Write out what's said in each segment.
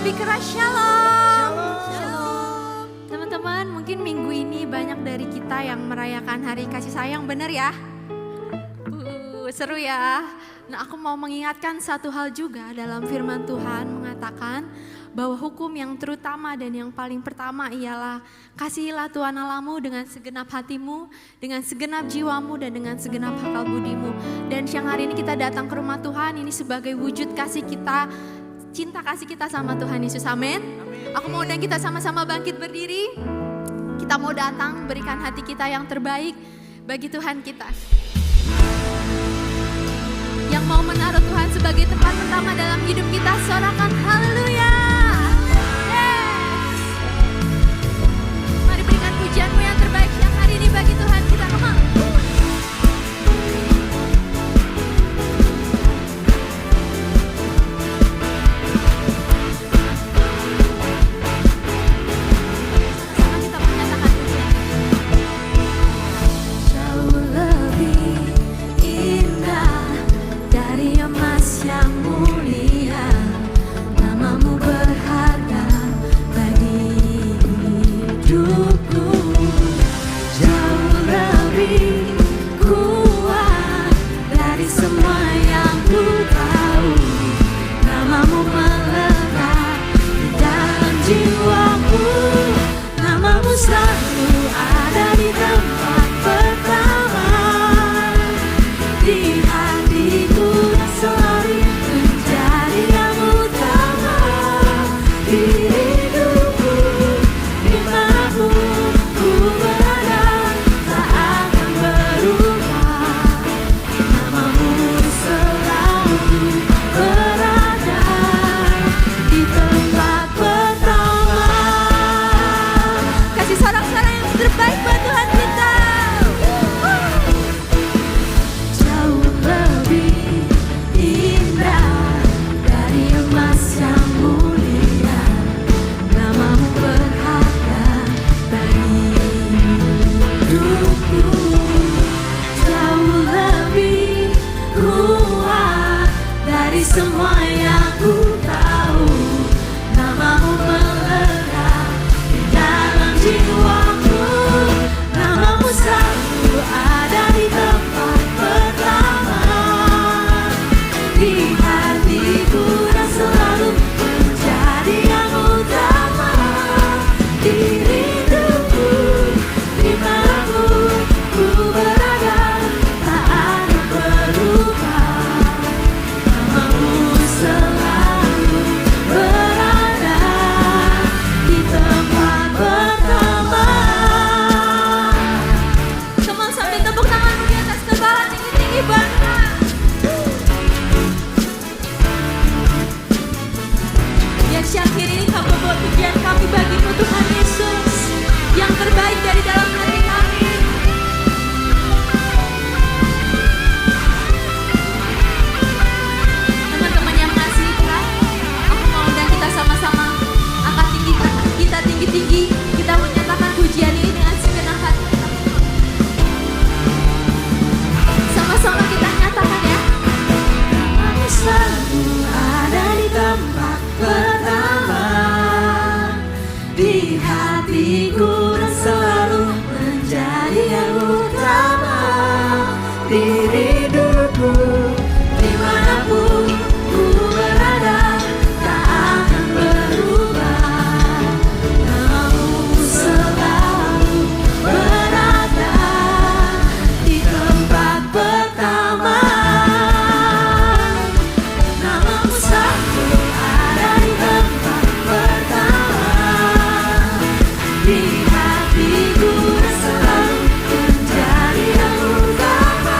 lebih keras, shalom. Shalom. Teman-teman, mungkin minggu ini banyak dari kita yang merayakan hari kasih sayang, benar ya? Seru ya. Nah, aku mau mengingatkan satu hal juga dalam firman Tuhan mengatakan bahwa hukum yang terutama dan yang paling pertama ialah kasihilah Tuhan Allahmu dengan segenap hatimu, dengan segenap jiwamu dan dengan segenap akal budimu. Dan siang hari ini kita datang ke rumah Tuhan ini sebagai wujud kasih kita, cinta kasih kita sama Tuhan Yesus, amin. Aku mau undang kita sama-sama bangkit berdiri. Kita mau datang berikan hati kita yang terbaik bagi Tuhan kita. Yang mau menaruh Tuhan sebagai tempat pertama dalam hidup kita, sorakan haleluya. Yes. Mari berikan pujianmu yang terbaik yang hari ini bagi Tuhan kita, come on. Sama-sama kita menyatakan pujian. Jauh lebih indah dari emas yang mulia, namamu berharga bagi hidupku. Jauh lebih kuat dari semua yang ku tahu, namamu melekat di dalam jiwaku. Namamu selalu ada di tempat pertama di hatiku, selalu menjadi yang utama di hidupku. Dimanapun ku berada tak akan berubah, namamu selalu berada di tempat pertama. Kasih sorak-sorak yang terbaik buat Tuhan kita. Jauh lebih indah dari emas yang mulia, namamu berharga bagi hidupku. Jauh lebih kuat dari semua yang ku tahu, namamu melekat di dalam jiwaku. Namamu selalu ada di tempat pertama di hatiku, dan selalu menjadi yang utama di hidupku. Dimanapun ku berada tak akan berubah, namamu selalu berada di tempat pertama. Teman sambil tepuk tanganmu di atas kepala tinggi-tinggi banget. Biar siang ini kami bawa pujian kami bagimu Tuhan Yesus, yang terbaik dari dalam hati kami. Teman-teman yang mengasihi Tuhan, aku mau undang kita sama-sama angkat tinggi kita tinggi-tinggi. Kita menyatakan pujian ini dengan segenap hati kita. Sama-sama kita nyatakan ya. Namamu selalu ada di tempat pertama di hatiku, dan selalu menjadi yang utama di hidupku. Dimanapun ku berada tak akan berubah, namamu selalu berada di tempat pertama. Namamu selalu ada di tempat pertama di hatiku, dan selalu menjadi yang utama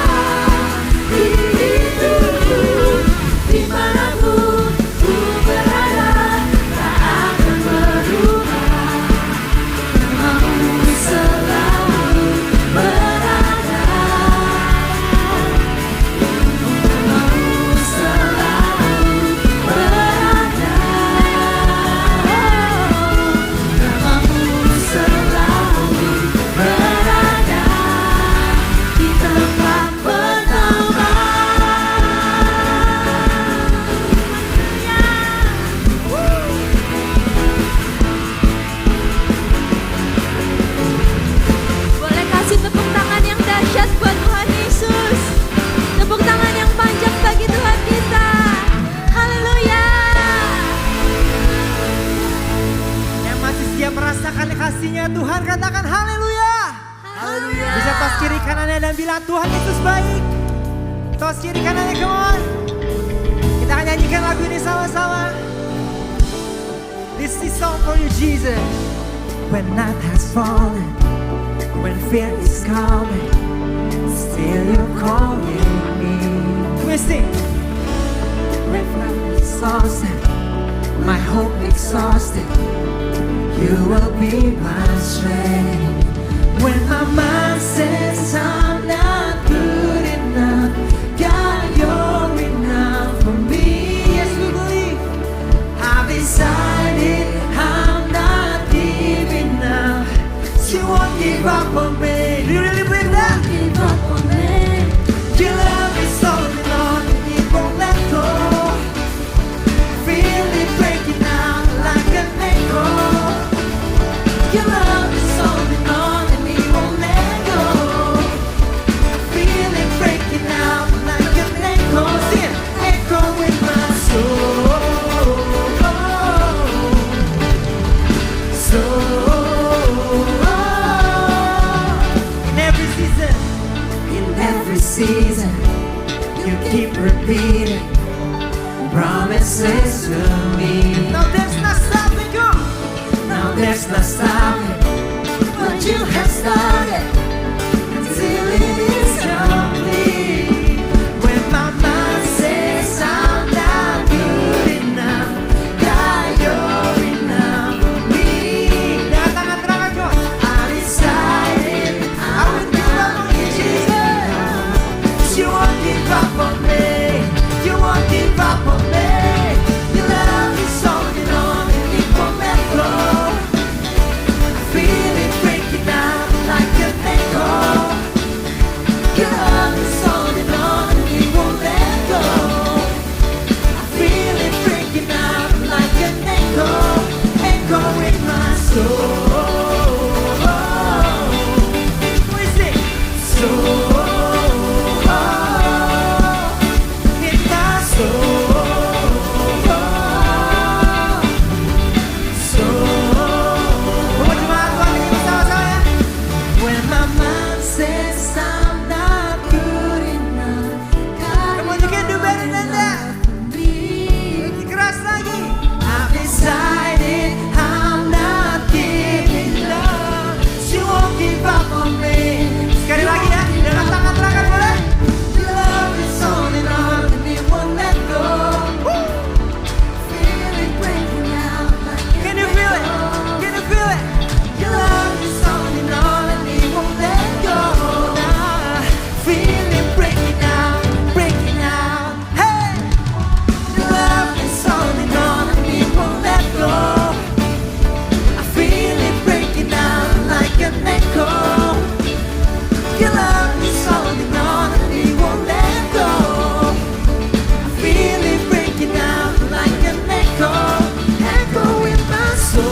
Tuhan, katakan haleluya. Haleluya. Bisa tos kiri kanannya dan bilang Tuhan Yesus baik. Tos kiri kanannya, come on. Kita akan nyanyikan lagu ini sama-sama. This is song for you, Jesus. When night has fallen, when fear is coming, still you're calling me. We sing. When I'm exhausted, my hope exhausted, you will be my strength. When my mind says I'm not good enough, God, you're enough for me. Yes, we believe. I've decided I'm not giving up. You won't give up on me. Do you really believe that? Give up on me. Your love is holding on and it won't let go. Feel it breaking out like an echo. Your love is holding on and it won't let go. Feel it breaking out like an echo. Sing it. Echo in my soul. In every season, you keep repeating promises to me. Now there's no stopping you. Now there's no stopping what you have started until it is complete. When my mind says I'm not good enough, God, you're enough for me. Dengan tangan terangkan Tuhan. I decided I would give up on you, Jesus. You won't give up on me. You won't give up on me. Your love is holding on and it won't let go. I feel it breaking out like an echo. Your love is holding on and it won't let go. I feel it breaking out like an echo, echo in my soul. We sing soul. In my soul. Soul. Buat jemaat Tuhan ini bersama-sama ya. When my mind says I'm not good enough, come on, you can do better than that. Lebih keras lagi. I've decided I'm not giving up. She won't give up on me. Sekali lagi ya, dengan tangan terangkan boleh. Your love is holding on and it won't let go. Feel it breaking out like an Can you feel it? Can you feel it? Your love is holding on and it won't let go. Now, feel it breaking out, breaking out. Hey! Your love is holding on and it won't let go. I feel it breaking out like an echo. Your love is holding on and it won't let go. I feel it breaking out like an echo, echo in my soul.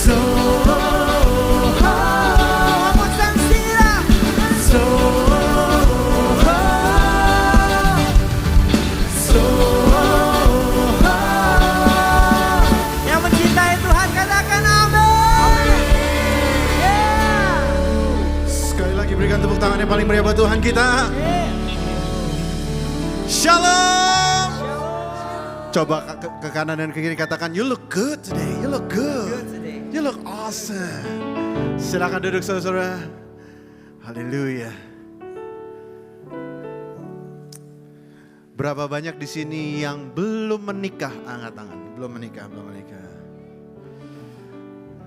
Soul. One more time, sing it out. Soul. Soul. Yang mencintai Tuhan katakan amin. Yeah. Sekali lagi berikan tepuk tangan yang paling meriah buat Tuhan kita. Shalom. Coba ke kanan dan ke kiri katakan, you look good today. You look good. You look awesome. Silakan duduk saudara-saudara. Haleluya. Berapa banyak di sini yang belum menikah? Angkat tangan. Belum menikah, belum menikah.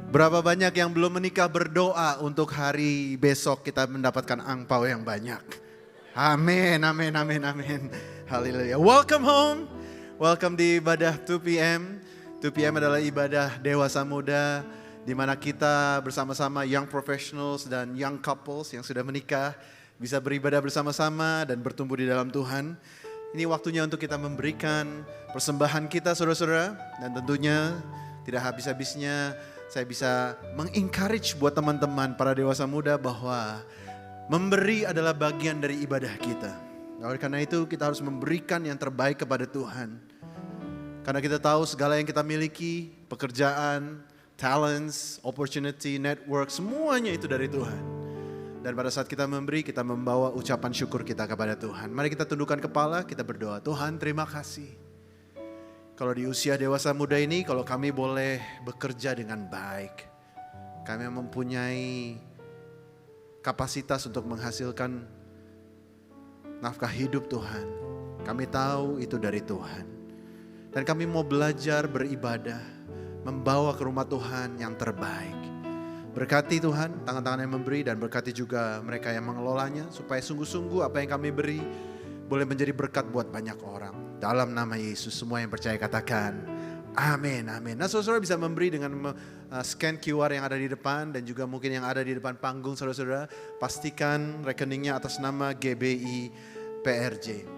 Berapa banyak yang belum menikah berdoa untuk hari besok kita mendapatkan angpau yang banyak. Amin, amin, amin, amin. Haleluya. Welcome home. Welcome di ibadah 2 PM. 2 PM adalah ibadah dewasa muda di mana kita bersama-sama young professionals dan young couples yang sudah menikah bisa beribadah bersama-sama dan bertumbuh di dalam Tuhan. Ini waktunya untuk kita memberikan persembahan kita saudara-saudara, dan tentunya tidak habis-habisnya saya bisa mengencourage buat teman-teman para dewasa muda bahwa memberi adalah bagian dari ibadah kita. Oleh karena itu kita harus memberikan yang terbaik kepada Tuhan. Karena kita tahu segala yang kita miliki, pekerjaan, talents, opportunity, network, semuanya itu dari Tuhan. Dan pada saat kita memberi, kita membawa ucapan syukur kita kepada Tuhan. Mari kita tundukkan kepala, kita berdoa. Tuhan, terima kasih. Kalau di usia dewasa muda ini, kalau kami boleh bekerja dengan baik. Kami mempunyai kapasitas untuk menghasilkan nafkah hidup Tuhan. Kami tahu itu dari Tuhan. Dan kami mau belajar beribadah, membawa ke rumah Tuhan yang terbaik. Berkati Tuhan tangan-tangan yang memberi dan berkati juga mereka yang mengelolanya supaya sungguh-sungguh apa yang kami beri boleh menjadi berkat buat banyak orang. Dalam nama Yesus semua yang percaya katakan amin, amin. Nah saudara bisa memberi dengan scan QR yang ada di depan dan juga mungkin yang ada di depan panggung saudara-saudara. Pastikan rekeningnya atas nama GBI PRJ.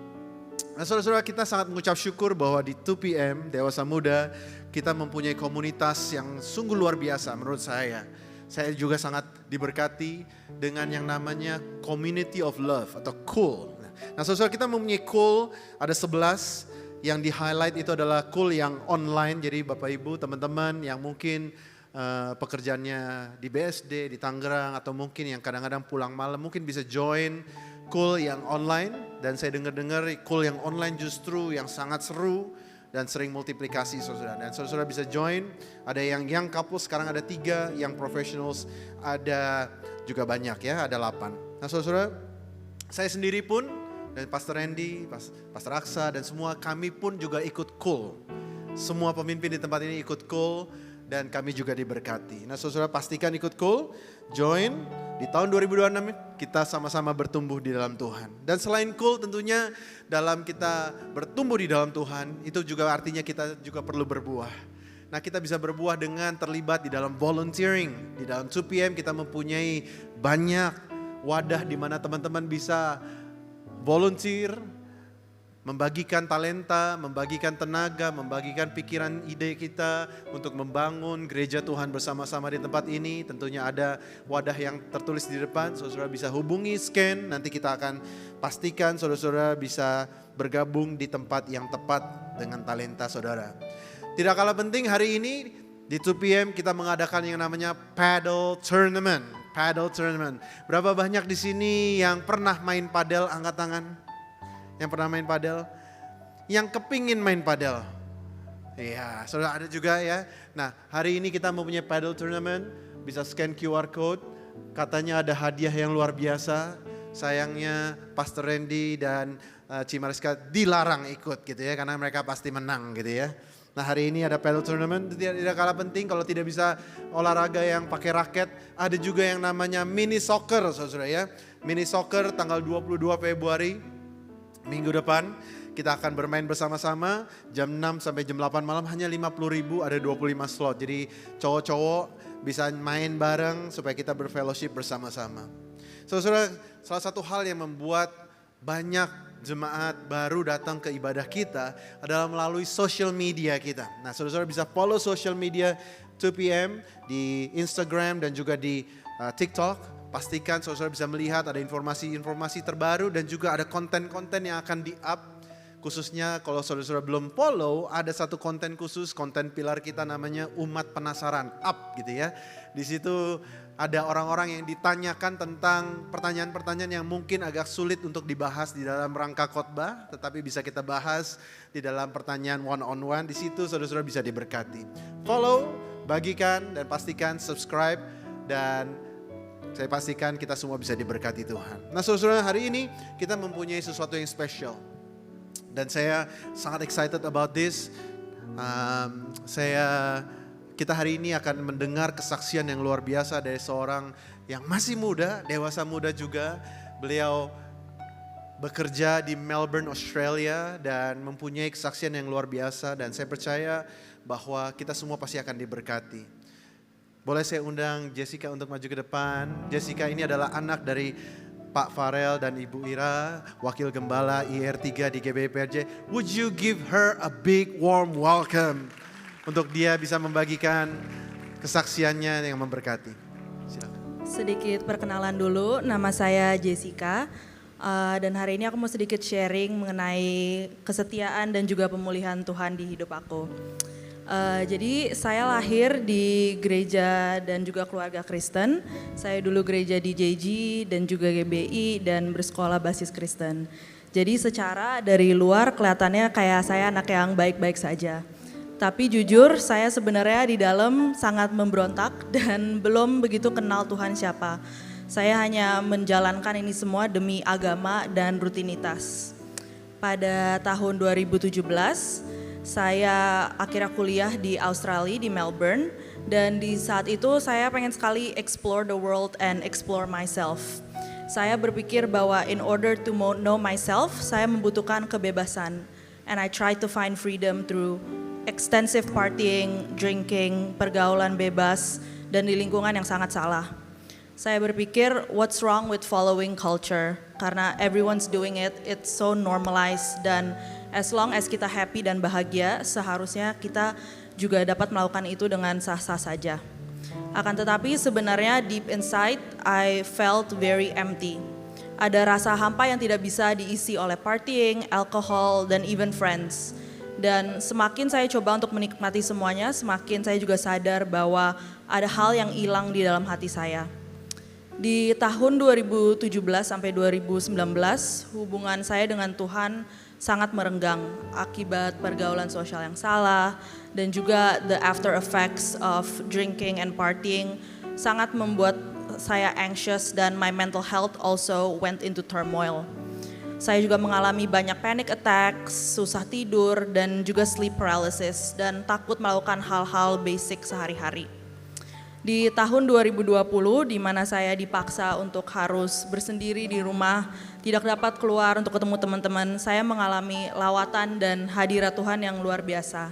Nah saudara-saudara kita sangat mengucap syukur bahwa di 2PM Dewasa Muda kita mempunyai komunitas yang sungguh luar biasa menurut saya. Saya juga sangat diberkati dengan yang namanya Community of Love atau Cool. Nah saudara kita mempunyai Cool ada 11 yang di highlight itu adalah Cool yang online. Jadi Bapak Ibu teman-teman yang mungkin pekerjaannya di BSD, di Tangerang atau mungkin yang kadang-kadang pulang malam mungkin bisa join Cool yang online. Dan saya dengar-dengar Cool yang online justru yang sangat seru dan sering multiplikasi saudara. Dan saudara bisa join, ada yang young couple sekarang ada 3, yang professionals ada juga banyak ya, ada 8. Nah saudara, saya sendiri pun, dan Pastor Randy, Pastor Aksa dan semua kami pun juga ikut Cool. Semua pemimpin di tempat ini ikut Cool dan kami juga diberkati. Nah saudara pastikan ikut Cool, join. Di tahun 2026 kita sama-sama bertumbuh di dalam Tuhan. Dan selain Cool tentunya dalam kita bertumbuh di dalam Tuhan itu juga artinya kita juga perlu berbuah. Nah kita bisa berbuah dengan terlibat di dalam volunteering. Di dalam 2PM kita mempunyai banyak wadah di mana teman-teman bisa volunteer, membagikan talenta, membagikan tenaga, membagikan pikiran ide kita untuk membangun gereja Tuhan bersama-sama di tempat ini. Tentunya ada wadah yang tertulis di depan, saudara bisa hubungi, scan, nanti kita akan pastikan saudara-saudara bisa bergabung di tempat yang tepat dengan talenta saudara. Tidak kalah penting hari ini di 2PM kita mengadakan yang namanya Paddle Tournament. Paddle Tournament. Berapa banyak di sini yang pernah main padel, angkat tangan? Yang pernah main padel, yang kepingin main padel. Iya, saudara ada juga ya. Nah hari ini kita mempunyai paddle tournament, bisa scan QR code. Katanya ada hadiah yang luar biasa. Sayangnya Pastor Randy dan Cimariska dilarang ikut gitu ya, karena mereka pasti menang gitu ya. Nah hari ini ada paddle tournament, tidak kalah penting kalau tidak bisa olahraga yang pakai raket. Ada juga yang namanya mini soccer saudara ya. Mini soccer tanggal 22 Februari. Minggu depan kita akan bermain bersama-sama jam 6 sampai jam 8 malam hanya 50.000 ada 25 slot. Jadi cowok-cowok bisa main bareng supaya kita berfellowship bersama-sama. Saudara, salah satu hal yang membuat banyak jemaat baru datang ke ibadah kita adalah melalui social media kita. Nah saudara bisa follow social media 2PM di Instagram dan juga di TikTok. Pastikan saudara bisa melihat ada informasi-informasi terbaru dan juga ada konten-konten yang akan di-up. Khususnya kalau saudara belum follow, ada satu konten khusus, konten pilar kita namanya Umat Penasaran, up gitu ya. Di situ ada orang-orang yang ditanyakan tentang pertanyaan-pertanyaan yang mungkin agak sulit untuk dibahas di dalam rangka khotbah, tetapi bisa kita bahas di dalam pertanyaan one on one. Di situ saudara bisa diberkati. Follow, bagikan dan pastikan subscribe dan saya pastikan kita semua bisa diberkati Tuhan. Nah saudara hari ini kita mempunyai sesuatu yang spesial. Dan saya sangat excited about this. Kita hari ini akan mendengar kesaksian yang luar biasa dari seorang yang masih muda, dewasa muda juga. Beliau bekerja di Melbourne, Australia dan mempunyai kesaksian yang luar biasa. Dan saya percaya bahwa kita semua pasti akan diberkati. Boleh saya undang Jessica untuk maju ke depan. Jessica ini adalah anak dari Pak Farel dan Ibu Ira, Wakil Gembala IR3 di GBI PRJ. Would you give her a big warm welcome untuk dia bisa membagikan kesaksiannya yang memberkati. Silakan. Sedikit perkenalan dulu, nama saya Jessica. Dan hari ini aku mau sedikit sharing mengenai kesetiaan dan juga pemulihan Tuhan di hidup aku. Jadi saya lahir di gereja dan juga keluarga Kristen. Saya dulu gereja di JG dan juga GBI dan bersekolah basis Kristen. Jadi secara dari luar kelihatannya kayak saya anak yang baik-baik saja. Tapi jujur saya sebenarnya di dalam sangat memberontak dan belum begitu kenal Tuhan siapa. Saya hanya menjalankan ini semua demi agama dan rutinitas. Pada tahun 2017, saya akhirnya kuliah di Australia, di Melbourne. Dan di saat itu saya pengen sekali explore the world and explore myself. Saya berpikir bahwa in order to know myself, saya membutuhkan kebebasan. And I try to find freedom through extensive partying, drinking, pergaulan bebas, dan di lingkungan yang sangat salah. Saya berpikir, what's wrong with following culture? Karena everyone's doing it, it's so normalized, dan as long as kita happy dan bahagia, seharusnya kita juga dapat melakukan itu dengan sah-sah saja. Akan tetapi sebenarnya deep inside, I felt very empty. Ada rasa hampa yang tidak bisa diisi oleh partying, alcohol, dan even friends. Dan semakin saya coba untuk menikmati semuanya, semakin saya juga sadar bahwa ada hal yang hilang di dalam hati saya. Di tahun 2017 sampai 2019, hubungan saya dengan Tuhan sangat merenggang akibat pergaulan sosial yang salah dan juga the after effects of drinking and partying sangat membuat saya anxious dan my mental health also went into turmoil. Saya juga mengalami banyak panic attacks, susah tidur dan juga sleep paralysis dan takut melakukan hal-hal basic sehari-hari. Di tahun 2020 di mana saya dipaksa untuk harus bersendiri di rumah, tidak dapat keluar untuk ketemu teman-teman, saya mengalami lawatan dan hadirat Tuhan yang luar biasa.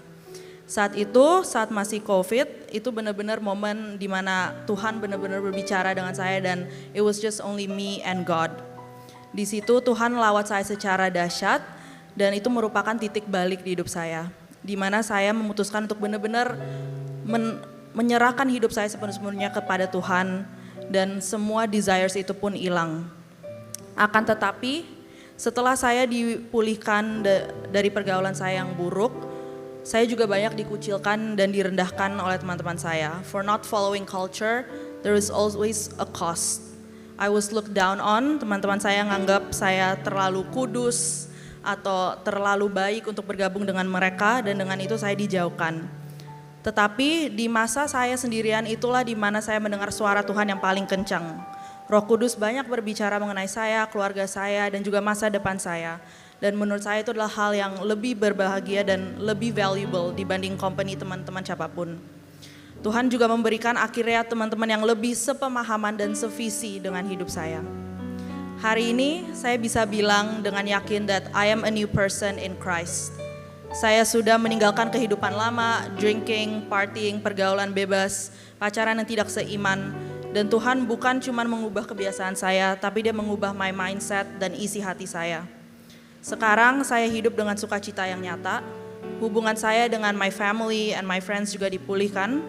Saat itu, saat masih COVID, itu benar-benar momen di mana Tuhan benar-benar berbicara dengan saya dan it was just only me and God. Di situ Tuhan lawat saya secara dahsyat dan itu merupakan titik balik di hidup saya. Di mana saya memutuskan untuk benar-benar menyerahkan hidup saya sepenuhnya kepada Tuhan dan semua desires itu pun hilang. Akan tetapi setelah saya dipulihkan dari pergaulan saya yang buruk, saya juga banyak dikucilkan dan direndahkan oleh teman-teman saya. For not following culture, there is always a cost. I was looked down on, teman-teman saya nganggap saya terlalu kudus atau terlalu baik untuk bergabung dengan mereka dan dengan itu saya dijauhkan. Tetapi di masa saya sendirian itulah di mana saya mendengar suara Tuhan yang paling kencang. Roh Kudus banyak berbicara mengenai saya, keluarga saya, dan juga masa depan saya. Dan menurut saya itu adalah hal yang lebih berbahagia dan lebih valuable dibanding company teman-teman siapapun. Tuhan juga memberikan akhirnya teman-teman yang lebih sepemahaman dan sevisi dengan hidup saya. Hari ini saya bisa bilang dengan yakin that I am a new person in Christ. Saya sudah meninggalkan kehidupan lama, drinking, partying, pergaulan bebas, pacaran yang tidak seiman. Dan Tuhan bukan cuma mengubah kebiasaan saya, tapi Dia mengubah my mindset dan isi hati saya. Sekarang saya hidup dengan sukacita yang nyata. Hubungan saya dengan my family and my friends juga dipulihkan.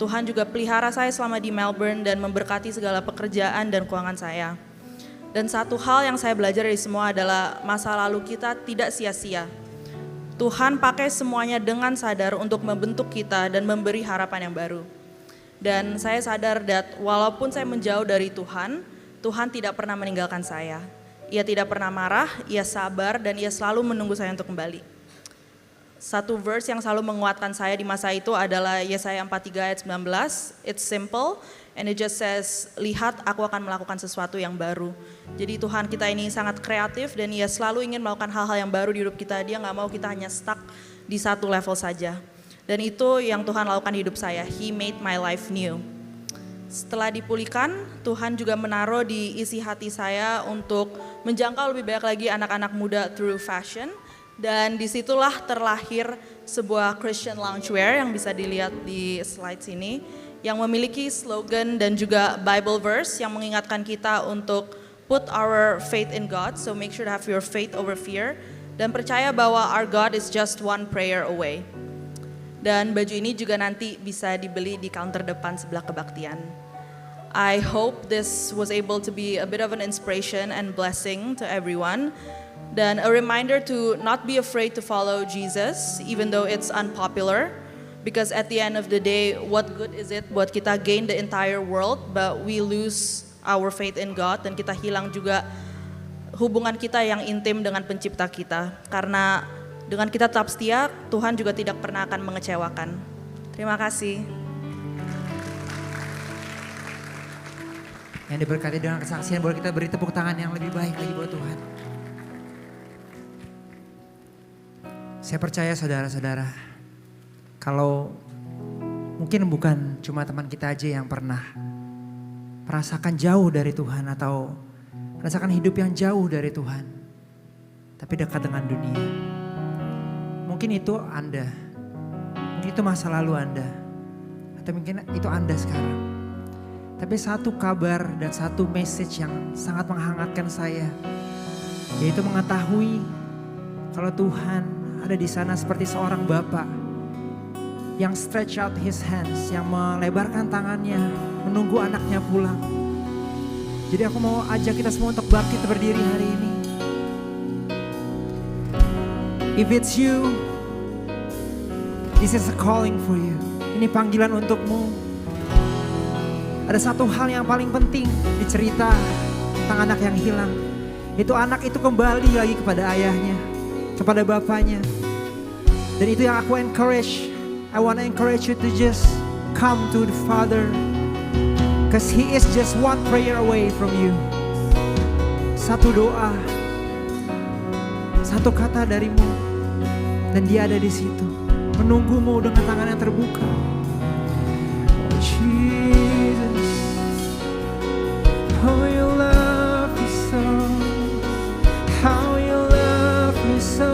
Tuhan juga pelihara saya selama di Melbourne dan memberkati segala pekerjaan dan keuangan saya. Dan satu hal yang saya belajar dari semua adalah masa lalu kita tidak sia-sia. Tuhan pakai semuanya dengan sadar untuk membentuk kita dan memberi harapan yang baru. Dan saya sadar that walaupun saya menjauh dari Tuhan, Tuhan tidak pernah meninggalkan saya. Ia tidak pernah marah, Ia sabar dan Ia selalu menunggu saya untuk kembali. Satu verse yang selalu menguatkan saya di masa itu adalah Yesaya 43 ayat 19. It's simple and it just says, lihat aku akan melakukan sesuatu yang baru. Jadi Tuhan kita ini sangat kreatif dan Ia selalu ingin melakukan hal-hal yang baru di hidup kita. Dia gak mau kita hanya stuck di satu level saja. Dan itu yang Tuhan lakukan di hidup saya. He made my life new. Setelah dipulihkan, Tuhan juga menaruh di isi hati saya untuk menjangkau lebih banyak lagi anak-anak muda through fashion. Dan disitulah terlahir sebuah Christian loungewear yang bisa dilihat di slide sini. Yang memiliki slogan dan juga Bible verse yang mengingatkan kita untuk put our faith in God. So make sure to have your faith over fear. Dan percaya bahwa our God is just one prayer away. Dan baju ini juga nanti bisa dibeli di counter depan sebelah kebaktian. I hope this was able to be a bit of an inspiration and blessing to everyone. Dan a reminder to not be afraid to follow Jesus, even though it's unpopular. Because at the end of the day, what good is it buat kita gain the entire world, but we lose our faith in God, dan kita hilang juga hubungan kita yang intim dengan pencipta kita. Karena dengan kita tetap setia, Tuhan juga tidak pernah akan mengecewakan. Terima kasih. Yang diberkati dengan kesaksian, boleh kita beri tepuk tangan yang lebih baik lagi buat Tuhan. Saya percaya saudara-saudara, kalau mungkin bukan cuma teman kita aja yang pernah merasakan jauh dari Tuhan atau merasakan hidup yang jauh dari Tuhan, tapi dekat dengan dunia. Mungkin itu Anda, mungkin itu masa lalu Anda, atau mungkin itu Anda sekarang. Tapi satu kabar dan satu message yang sangat menghangatkan saya, yaitu mengetahui kalau Tuhan ada di sana seperti seorang Bapa yang stretch out his hands, yang melebarkan tangannya menunggu anaknya pulang. Jadi aku mau ajak kita semua untuk bangkit berdiri hari ini. If it's you, this is a calling for you. Ini panggilan untukmu. Ada satu hal yang paling penting di cerita tentang anak yang hilang. Itu anak itu kembali lagi kepada ayahnya, kepada bapaknya. Dan itu yang aku encourage. I want to encourage you to just come to the Father. Because He is just one prayer away from you. Satu doa, satu kata darimu, dan Dia ada di situ, menunggumu dengan tangan yang terbuka. Oh Jesus, how you love me so, how you love me so,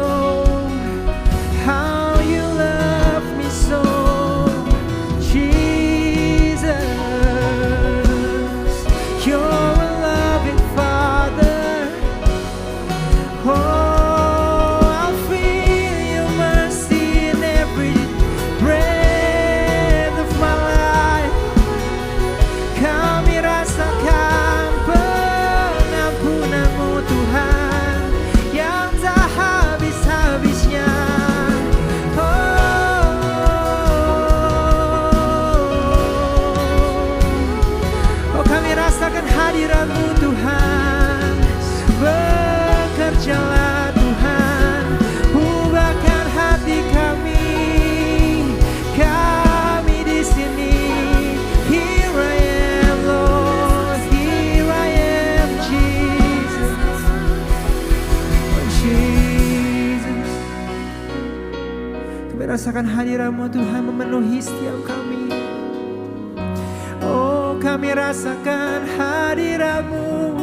how you love me so, Jesus, you're a loving Father. Oh, I feel your mercy in every breath of my life. Kami rasakan pengampunanmu Tuhan yang tak habis-habisnya. Oh, kami rasakan hadiratmu Tuhan. Bekerjalah Tuhan, ubahkan hati kami. Kami di sini. Here I am Lord, here I am Jesus. Oh Jesus, kami rasakan hadiratmu Tuhan memenuhi setiap kami. Oh, kami rasakan hadiratmu.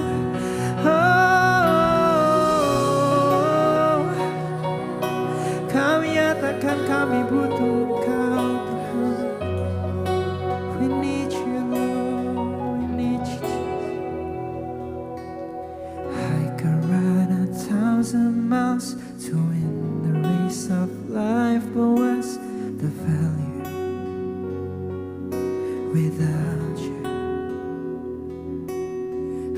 Oh, kami nyatakan kami butuh Engkau Tuhan. We need you Lord, we need you. I could run 1,000 miles to win the race of life, but what's the value without you?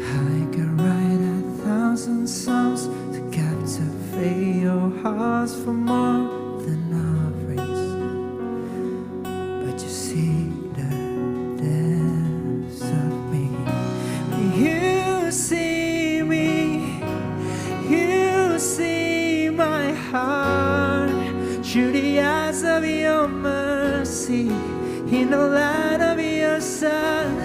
I could write 1,000 songs to captivate your hearts for more than offerings, but you see the depths of me. You see me, you see my heart through the eyes of your mercy, in the light of your Son.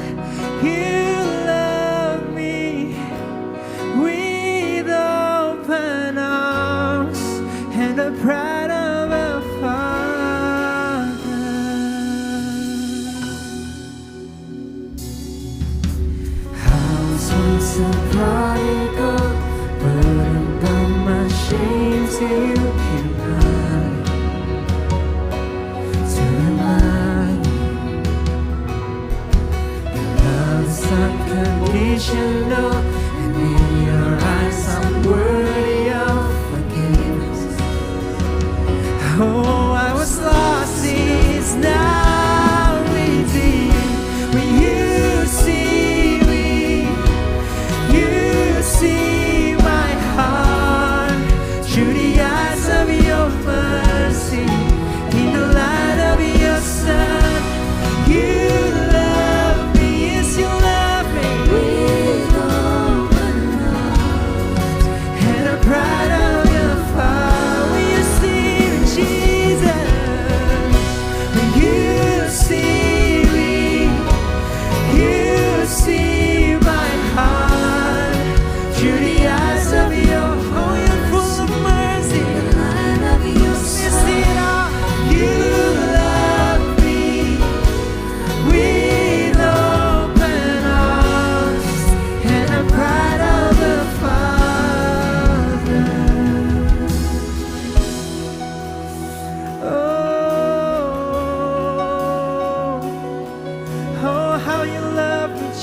You love me with open arms and the pride of a father. I was once a prodigal, burdened by my shame till you came by to remind me your love is unconditional, and in your eyes I'm worthy of forgiveness. Oh, I was lost, is now redeemed. When you see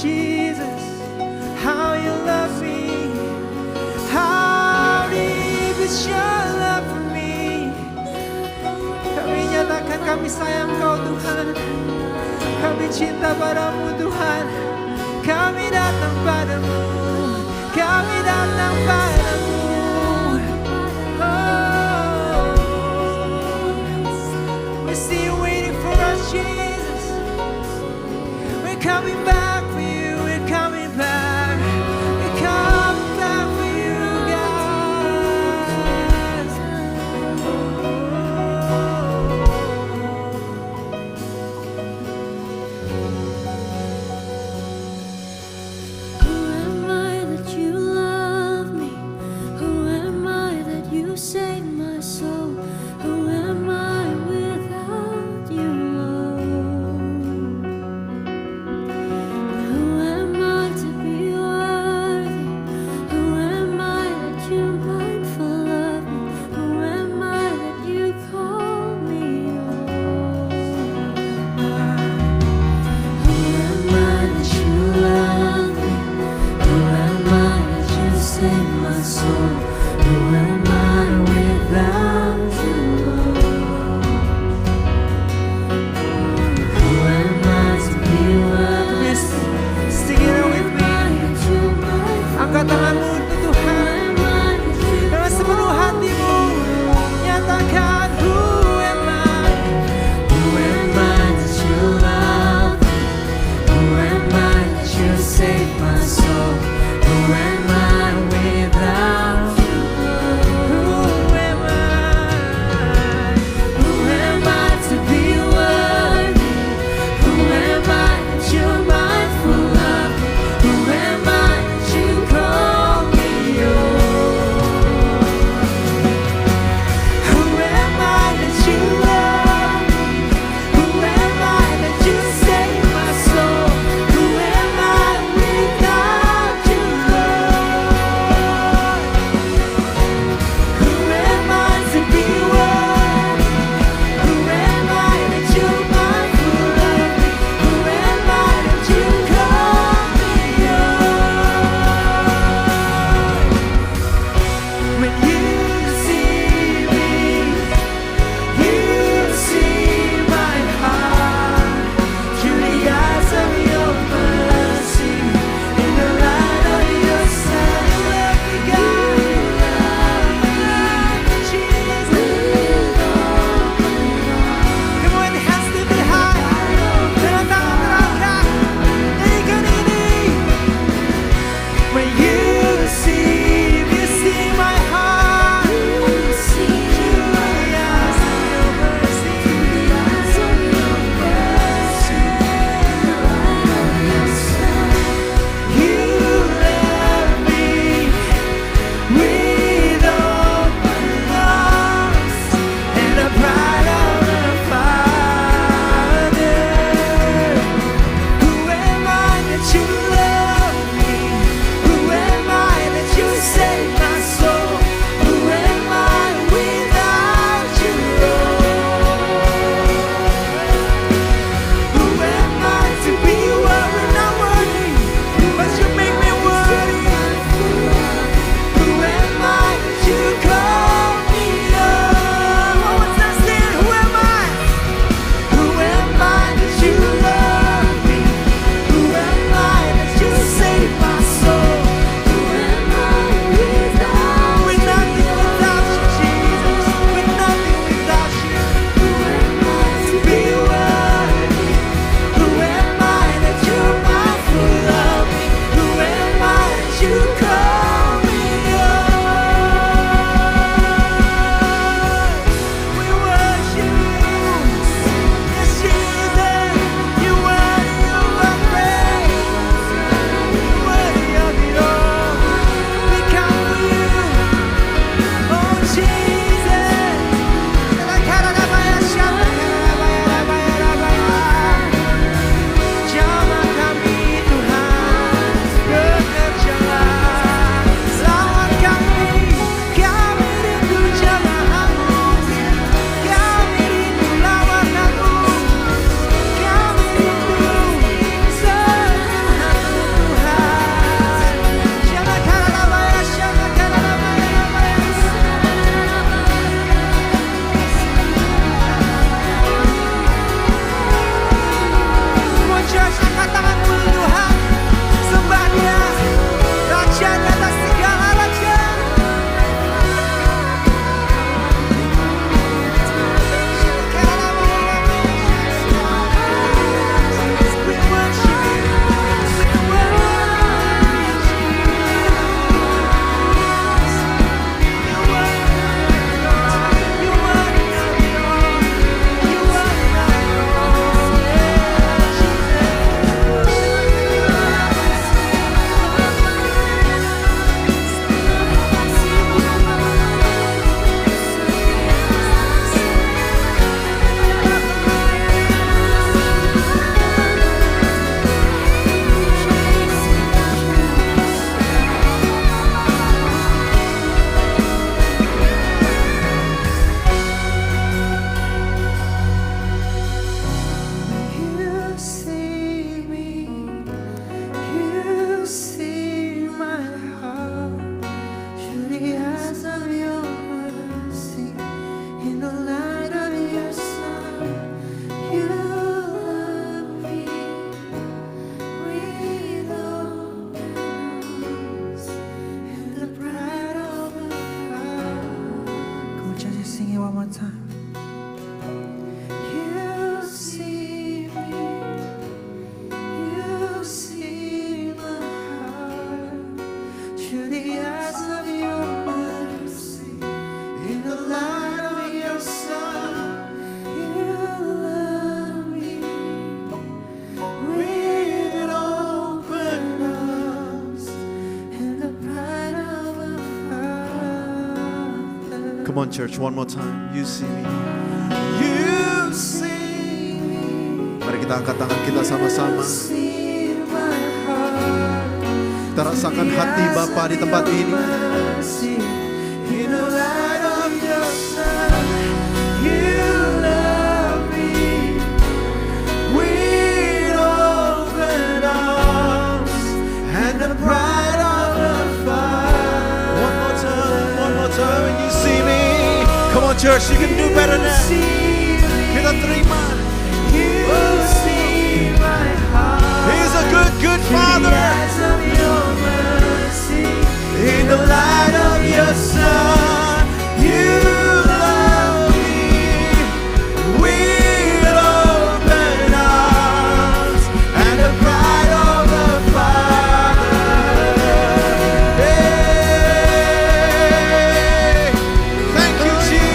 Jesus, how you love me, how deep is your love for me. Kami nyatakan kami sayang Kau Tuhan, kami cinta padamu Tuhan, kami datang padamu, kami datang padamu. Oh, we see you waiting for us, Jesus. We're coming back for you, we're coming back, we're coming back for you, God. Who am I that you love me? Come on church, one more time. You see me. You see me. Mari kita angkat tangan kita sama-sama. Kita rasakan hati Bapa di tempat ini. In the light of your sun, you love me with open arms and the pride of the fire. One more time, and you see me. Come on church, you can do better than that. Kita terima. You see my heart. He's a good Father. In the light of your sun, you love me with open arms and the pride of the Father. Hey, thank you, Jesus.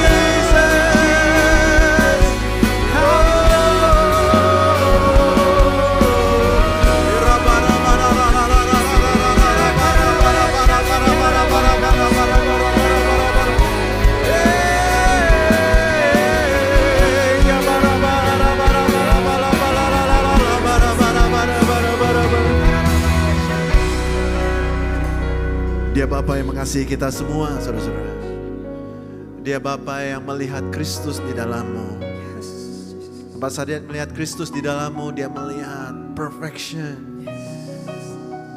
Dia Bapa yang mengasihi kita semua, saudara-saudara. Dia Bapa yang melihat Kristus di dalammu. Tempat saat dia melihat Kristus di dalammu, dia melihat perfection.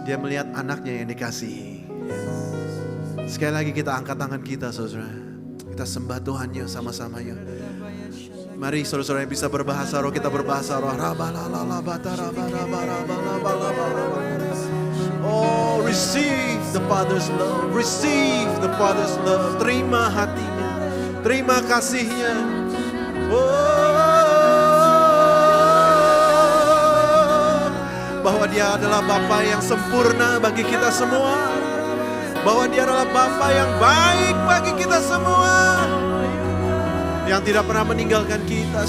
Dia melihat anaknya yang dikasihi. Sekali lagi kita angkat tangan kita, saudara. Kita sembah Tuhan yuk sama-sama yuk. Mari saudara-saudara yang bisa berbahasa roh, kita berbahasa roh. Oh, receive the Father's love. Receive the Father's love. Terima hatinya. Terima kasihnya. Oh, bahwa dia adalah Bapa yang sempurna bagi kita semua. Bahwa dia adalah Bapa yang baik bagi kita semua. Yang tidak pernah meninggalkan kita.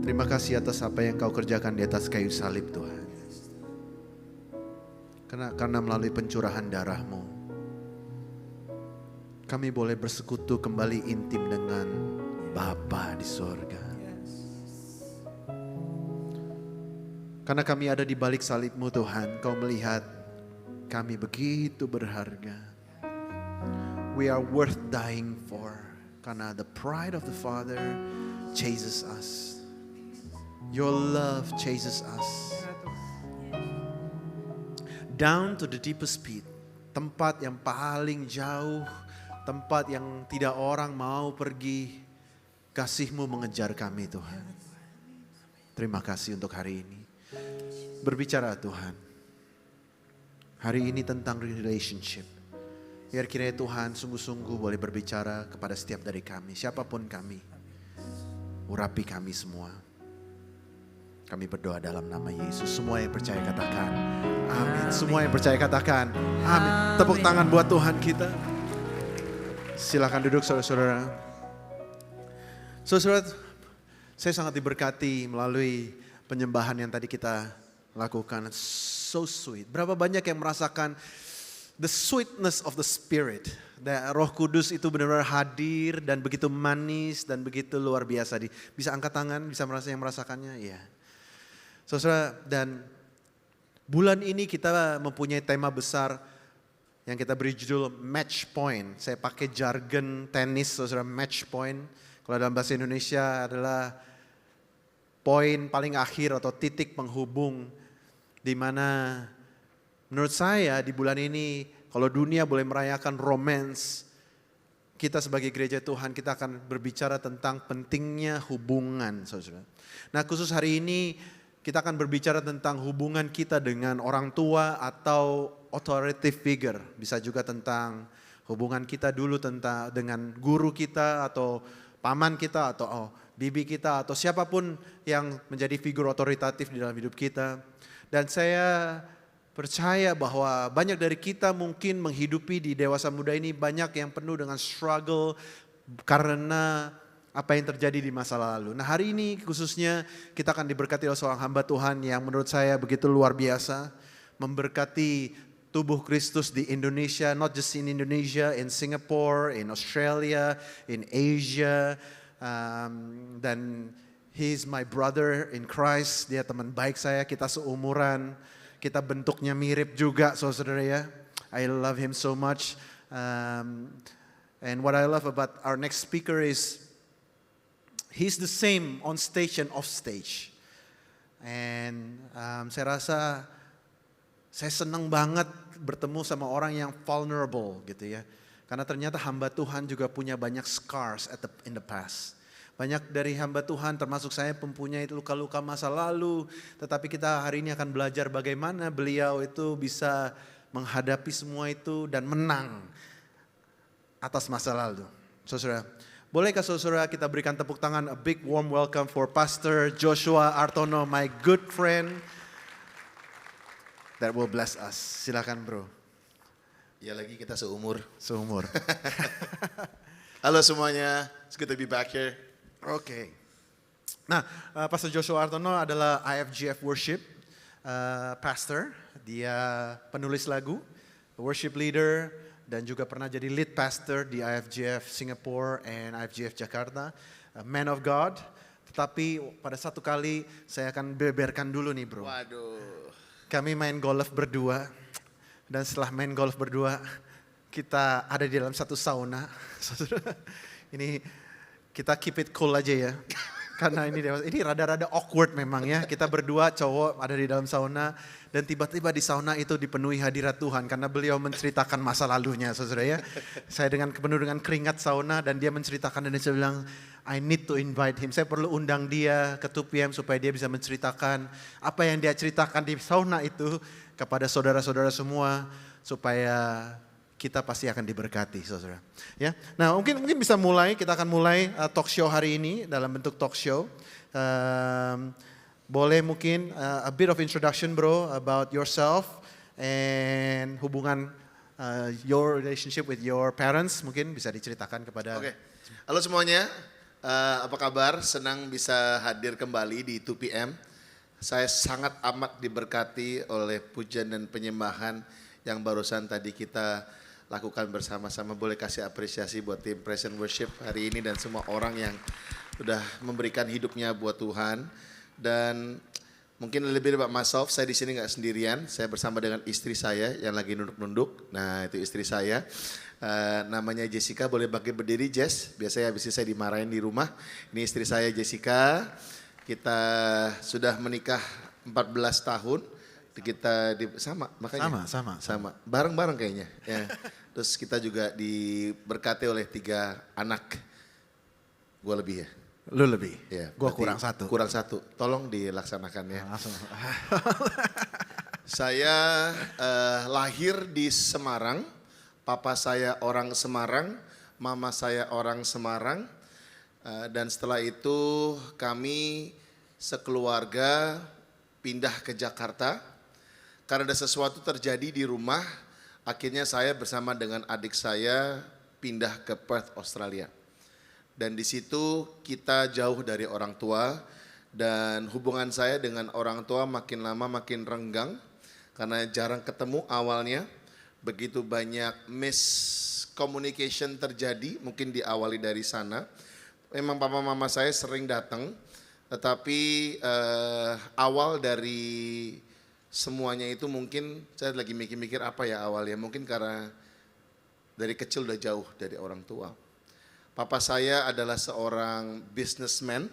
Terima kasih atas apa yang kau kerjakan di atas kayu salib Tuhan. Karena melalui pencurahan darah-Mu, kami boleh bersekutu kembali intim dengan Bapa di sorga. Karena kami ada di balik salib-Mu Tuhan, Kau melihat kami begitu berharga. We are worth dying for. Karena the pride of the Father chases us. Your love chases us. Down to the deepest pit. Tempat yang paling jauh. Tempat yang tidak orang mau pergi. Kasih-Mu mengejar kami Tuhan. Terima kasih untuk hari ini. Berbicara Tuhan. Hari ini tentang relationship. Biar kiranya Tuhan sungguh-sungguh boleh berbicara kepada setiap dari kami. Siapapun kami. Urapi kami semua. Kami berdoa dalam nama Yesus. Semua yang percaya katakan amin. Semua yang percaya katakan amin. Tepuk tangan buat Tuhan kita. Silakan duduk saudara-saudara. Saudara, saya sangat diberkati melalui penyembahan yang tadi kita lakukan. So sweet. Berapa banyak yang merasakan the sweetness of the Spirit. Roh Kudus itu benar-benar hadir dan begitu manis dan begitu luar biasa. Bisa angkat tangan, bisa merasakannya? Iya. Saudara, dan bulan ini kita mempunyai tema besar yang kita beri judul match point. Saya pakai jargon tenis, saudara, match point. Kalau dalam bahasa Indonesia adalah poin paling akhir atau titik penghubung. Di mana menurut saya di bulan ini kalau dunia boleh merayakan romance, kita sebagai gereja Tuhan, kita akan berbicara tentang pentingnya hubungan, saudara. Nah, khusus hari ini kita akan berbicara tentang hubungan kita dengan orang tua atau authoritative figure. Bisa juga tentang hubungan kita dulu dengan guru kita atau paman kita atau bibi kita atau siapapun yang menjadi figur otoritatif di dalam hidup kita. Dan saya percaya bahwa banyak dari kita mungkin menghidupi di dewasa muda ini banyak yang penuh dengan struggle karena apa yang terjadi di masa lalu. Nah, hari ini khususnya kita akan diberkati oleh seorang hamba Tuhan yang menurut saya begitu luar biasa, memberkati tubuh Kristus di Indonesia, not just in Indonesia, in Singapore, in Australia, in Asia, dan he's my brother in Christ, dia teman baik saya, kita seumuran, kita bentuknya mirip juga, saudara ya. I love him so much, and what I love about our next speaker is he's the same on stage and off stage. And saya rasa saya senang banget bertemu sama orang yang vulnerable gitu ya. Karena ternyata hamba Tuhan juga punya banyak scars in the past. Banyak dari hamba Tuhan termasuk saya mempunyai luka-luka masa lalu. Tetapi kita hari ini akan belajar bagaimana beliau itu bisa menghadapi semua itu dan menang atas masa lalu. Saudara, bolehkah saudara kita berikan tepuk tangan, a big warm welcome for Pastor Joshua Artono, my good friend that will bless us. Silakan bro. Ya lagi kita seumur. Seumur. Halo semuanya, it's good to be back here. Oke. Nah, Pastor Joshua Artono adalah IFGF Worship Pastor. Dia penulis lagu, worship leader, dan juga pernah jadi lead pastor di IFGF Singapore and IFGF Jakarta. A man of God. Tetapi pada satu kali saya akan beberkan dulu nih bro. Waduh. Kami main golf berdua, dan setelah main golf berdua, kita ada di dalam satu sauna. Ini kita keep it cool aja ya, karena ini rada-rada awkward memang ya. Kita berdua cowok ada di dalam sauna, dan tiba-tiba di sauna itu dipenuhi hadirat Tuhan, karena beliau menceritakan masa lalunya, saudara ya. Saya penuh dengan keringat sauna, dan dia menceritakan, dan saya bilang, I need to invite him. Saya perlu undang dia ke 2PM supaya dia bisa menceritakan apa yang dia ceritakan di sauna itu kepada saudara-saudara semua, supaya kita pasti akan diberkati, saudara. Ya, nah mungkin bisa mulai. Kita akan mulai talk show hari ini dalam bentuk talk show. Boleh mungkin a bit of introduction, bro, about yourself and hubungan your relationship with your parents. Mungkin bisa diceritakan kepada. Oke. Halo semuanya. Apa kabar? Senang bisa hadir kembali di 2PM. Saya sangat amat diberkati oleh pujian dan penyembahan yang barusan tadi kita lakukan bersama-sama. Boleh kasih apresiasi buat tim Praise and Worship hari ini dan semua orang yang sudah memberikan hidupnya buat Tuhan. Dan mungkin lebih about myself, saya di sini nggak sendirian. Saya bersama dengan istri saya yang lagi nunduk-nunduk. Nah, itu istri saya. Namanya Jessica, boleh bangkit berdiri Jess, biasanya habis itu saya dimarahin di rumah. Ini istri saya Jessica, kita sudah menikah 14 tahun, kita sama makanya. Sama, bareng-bareng kayaknya. Ya. Terus kita juga diberkati oleh 3 anak, gue lebih ya. Lu lebih, ya, gue kurang satu. Kurang satu, tolong dilaksanakan ya. Langsung. Saya lahir di Semarang. Papa saya orang Semarang, mama saya orang Semarang, dan setelah itu kami sekeluarga pindah ke Jakarta. Karena ada sesuatu terjadi di rumah, akhirnya saya bersama dengan adik saya pindah ke Perth, Australia. Dan di situ kita jauh dari orang tua, dan hubungan saya dengan orang tua makin lama makin renggang, karena jarang ketemu awalnya. Begitu banyak miscommunication terjadi, mungkin diawali dari sana. Memang papa mama saya sering datang, tetapi awal dari semuanya itu mungkin saya lagi mikir-mikir apa ya awalnya. Mungkin karena dari kecil udah jauh dari orang tua. Papa saya adalah seorang businessman.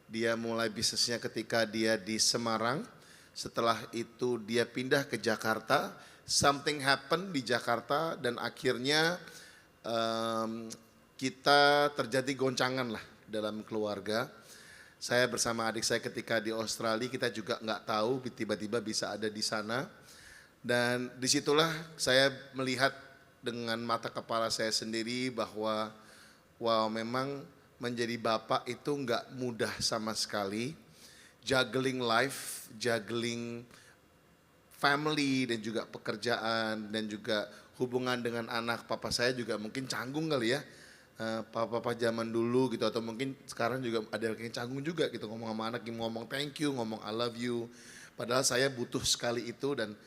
Dia mulai bisnisnya ketika dia di Semarang. Setelah itu dia pindah ke Jakarta. Something happened di Jakarta dan akhirnya kita terjadi goncangan lah dalam keluarga. Saya bersama adik saya ketika di Australia, kita juga nggak tahu tiba-tiba bisa ada di sana. Dan disitulah saya melihat dengan mata kepala saya sendiri bahwa wow, memang menjadi bapak itu nggak mudah sama sekali. Juggling life, juggling family dan juga pekerjaan dan juga hubungan dengan anak. Papa saya juga mungkin canggung kali ya. Papa zaman dulu gitu, atau mungkin sekarang juga ada yang canggung juga gitu, ngomong sama anak, ngomong thank you, ngomong I love you. Padahal saya butuh sekali itu, dan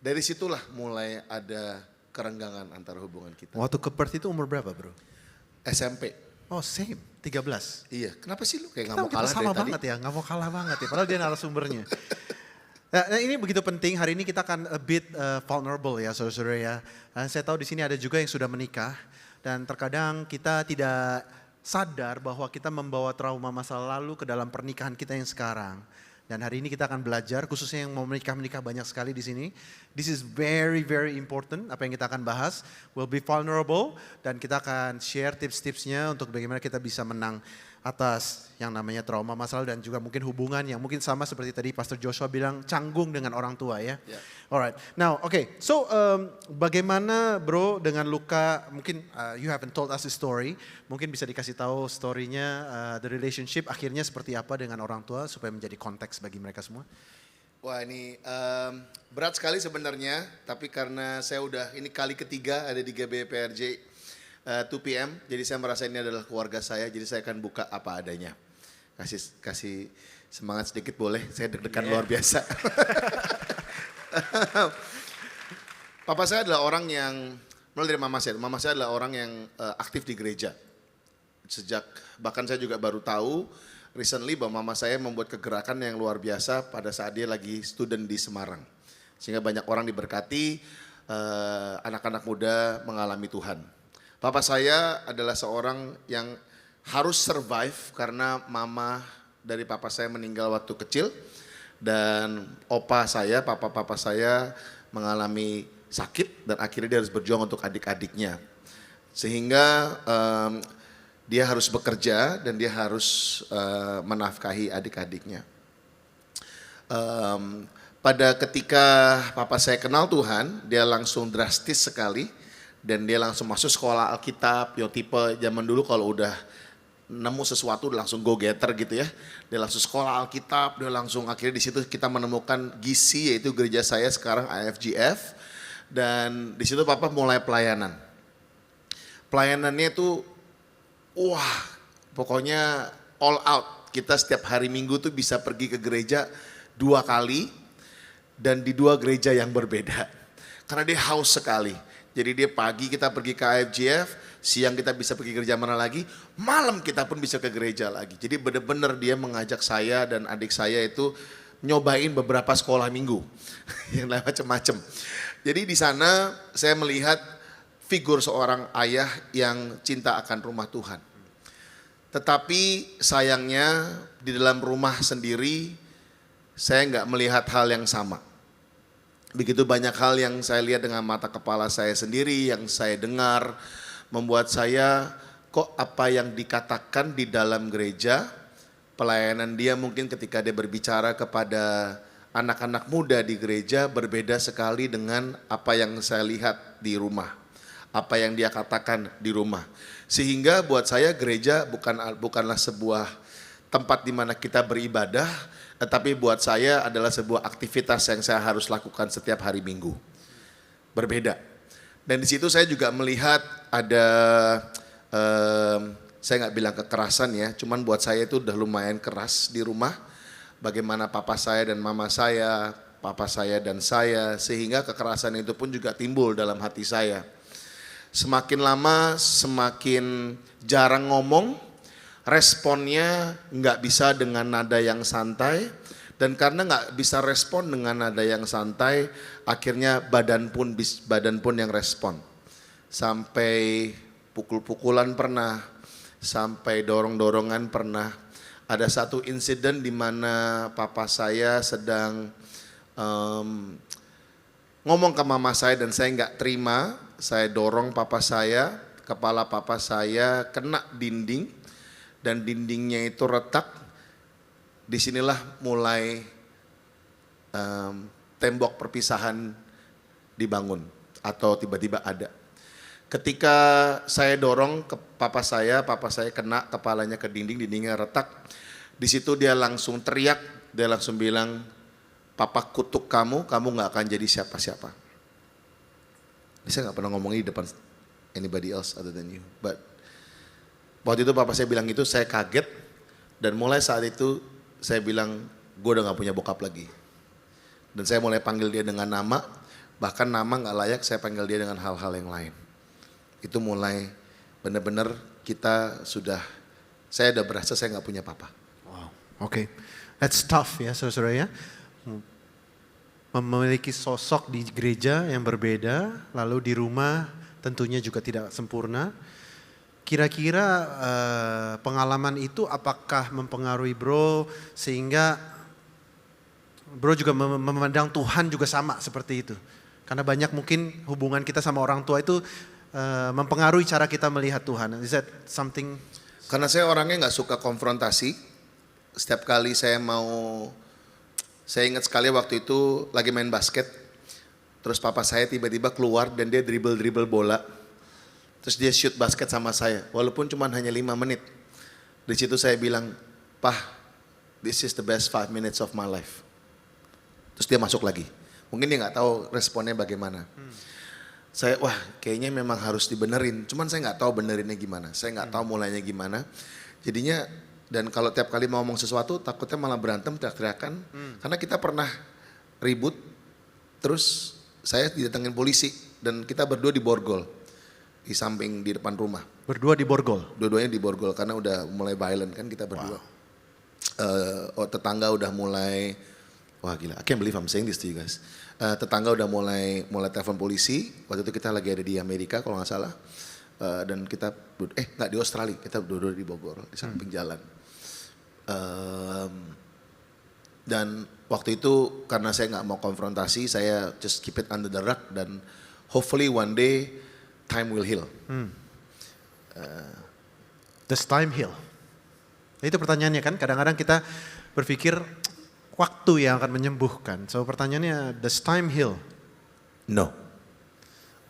dari situlah mulai ada kerenggangan antara hubungan kita. Waktu ke Perth itu umur berapa bro? SMP. Oh same, 13. Iya, kenapa sih lu kayak nggak Kita, mau kalah sama dari banget tadi? ya, nggak mau kalah banget ya, padahal dia narasumbernya. Nah, ini begitu penting, hari ini kita akan a bit vulnerable ya saudara-saudara ya. Saya tahu di sini ada juga yang sudah menikah, dan terkadang kita tidak sadar bahwa kita membawa trauma masa lalu ke dalam pernikahan kita yang sekarang. Dan hari ini kita akan belajar, khususnya yang mau menikah banyak sekali di sini. This is very very important, apa yang kita akan bahas. Will be vulnerable, dan kita akan share tips-tipsnya untuk bagaimana kita bisa menang atas yang namanya trauma masa lalu, dan juga mungkin hubungan yang mungkin sama seperti tadi Pastor Joshua bilang, canggung dengan orang tua ya. Yeah. Alright, now so bagaimana bro dengan luka, mungkin you haven't told us the story, mungkin bisa dikasih tahu story-nya, the relationship akhirnya seperti apa dengan orang tua supaya menjadi konteks bagi mereka semua. Wah ini berat sekali sebenarnya, tapi karena saya udah ini kali ketiga ada di GBPRJ 2 PM, jadi saya merasa ini adalah keluarga saya, jadi saya akan buka apa adanya. Kasih semangat sedikit boleh, saya deg-degan luar biasa. Papa saya adalah orang yang, mulai dari mama saya adalah orang yang aktif di gereja. Bahkan saya juga baru tahu recently bahwa mama saya membuat kegerakan yang luar biasa pada saat dia lagi student di Semarang. Sehingga banyak orang diberkati, anak-anak muda mengalami Tuhan. Papa saya adalah seorang yang harus survive karena mama dari papa saya meninggal waktu kecil, dan papa saya mengalami sakit dan akhirnya dia harus berjuang untuk adik-adiknya. Sehingga dia harus bekerja dan dia harus menafkahi adik-adiknya. Pada ketika papa saya kenal Tuhan, dia langsung drastis sekali. Dan dia langsung masuk sekolah Alkitab, tipe zaman dulu kalau udah nemu sesuatu langsung go getter gitu ya. Dia langsung sekolah Alkitab, dia langsung akhirnya di situ kita menemukan GC, yaitu gereja saya sekarang IFGF. Dan di situ papa mulai pelayanan. Pelayanannya itu wah, pokoknya all out. Kita setiap hari Minggu tuh bisa pergi ke gereja 2 kali dan di 2 gereja yang berbeda. Karena dia haus sekali. Jadi dia pagi kita pergi ke IFGF, siang kita bisa pergi gereja mana lagi, malam kita pun bisa ke gereja lagi. Jadi benar-benar dia mengajak saya dan adik saya itu nyobain beberapa sekolah minggu yang macam-macam. Jadi di sana saya melihat figur seorang ayah yang cinta akan rumah Tuhan. Tetapi sayangnya di dalam rumah sendiri saya nggak melihat hal yang sama. Begitu banyak hal yang saya lihat dengan mata kepala saya sendiri, yang saya dengar, membuat saya kok apa yang dikatakan di dalam gereja, pelayanan dia mungkin ketika dia berbicara kepada anak-anak muda di gereja berbeda sekali dengan apa yang saya lihat di rumah, apa yang dia katakan di rumah. Sehingga buat saya gereja bukanlah sebuah tempat di mana kita beribadah, tetapi buat saya adalah sebuah aktivitas yang saya harus lakukan setiap hari Minggu. Berbeda. Dan di situ saya juga melihat ada, saya nggak bilang kekerasan ya, cuman buat saya itu udah lumayan keras di rumah. Bagaimana papa saya dan mama saya, papa saya dan saya, sehingga kekerasan itu pun juga timbul dalam hati saya. Semakin lama semakin jarang ngomong, responnya nggak bisa dengan nada yang santai, dan karena nggak bisa respon dengan nada yang santai, akhirnya badan pun yang respon. Sampai pukul-pukulan pernah, sampai dorong-dorongan pernah. Ada satu insiden di mana papa saya sedang ngomong ke mama saya dan saya nggak terima, saya dorong papa saya kepala papa saya kena dinding dan dindingnya itu retak. Disinilah mulai tembok perpisahan dibangun atau tiba-tiba ada. Ketika saya dorong ke papa saya kena kepalanya ke dinding, dindingnya retak. Di situ dia langsung teriak, dia langsung bilang, "Papa kutuk kamu, kamu gak akan jadi siapa-siapa." Saya gak pernah ngomong ini di depan anybody else other than you. But waktu itu papa saya bilang gitu, saya kaget. Dan mulai saat itu saya bilang, gue udah gak punya bokap lagi. Dan saya mulai panggil dia dengan nama, bahkan nama gak layak, saya panggil dia dengan hal-hal yang lain. Itu mulai benar-benar saya udah berasa saya gak punya papa. Wow, oke. That's tough ya saudara ya. Memiliki sosok di gereja yang berbeda, lalu di rumah tentunya juga tidak sempurna. Kira-kira pengalaman itu apakah mempengaruhi bro sehingga bro juga memandang Tuhan juga sama seperti itu? Karena banyak mungkin hubungan kita sama orang tua itu mempengaruhi cara kita melihat Tuhan. Is that something? Karena saya orangnya gak suka konfrontasi. Setiap kali saya ingat sekali waktu itu lagi main basket. Terus papa saya tiba-tiba keluar dan dia dribble bola. Terus dia shoot basket sama saya, walaupun cuma hanya 5 menit. Di situ saya bilang, "Pah, this is the best 5 minutes of my life." Terus dia masuk lagi. Mungkin dia nggak tahu responnya bagaimana. Saya, wah kayaknya memang harus dibenerin. Cuman saya nggak tahu benerinnya gimana. Saya nggak tahu mulainya gimana. Jadinya, dan kalau tiap kali mau ngomong sesuatu, takutnya malah berantem, teriak-teriakan. Karena kita pernah ribut, terus saya didatengin polisi. Dan kita berdua di borgol. Di samping, di depan rumah. Berdua di borgol? Dua-duanya di borgol, karena udah mulai violent kan kita berdua. Tetangga udah mulai, wah gila, I can't believe I'm saying this to you guys. Tetangga udah mulai telepon polisi. Waktu itu kita lagi ada di Amerika kalau nggak salah. Dan kita, nggak di Australia, kita dua-dua di Bogor, di samping jalan. Dan waktu itu karena saya nggak mau konfrontasi, saya just keep it under the rug dan hopefully one day time will heal. Does time heal? Itu pertanyaannya kan, kadang-kadang kita berpikir waktu yang akan menyembuhkan. So pertanyaannya, does time heal? No,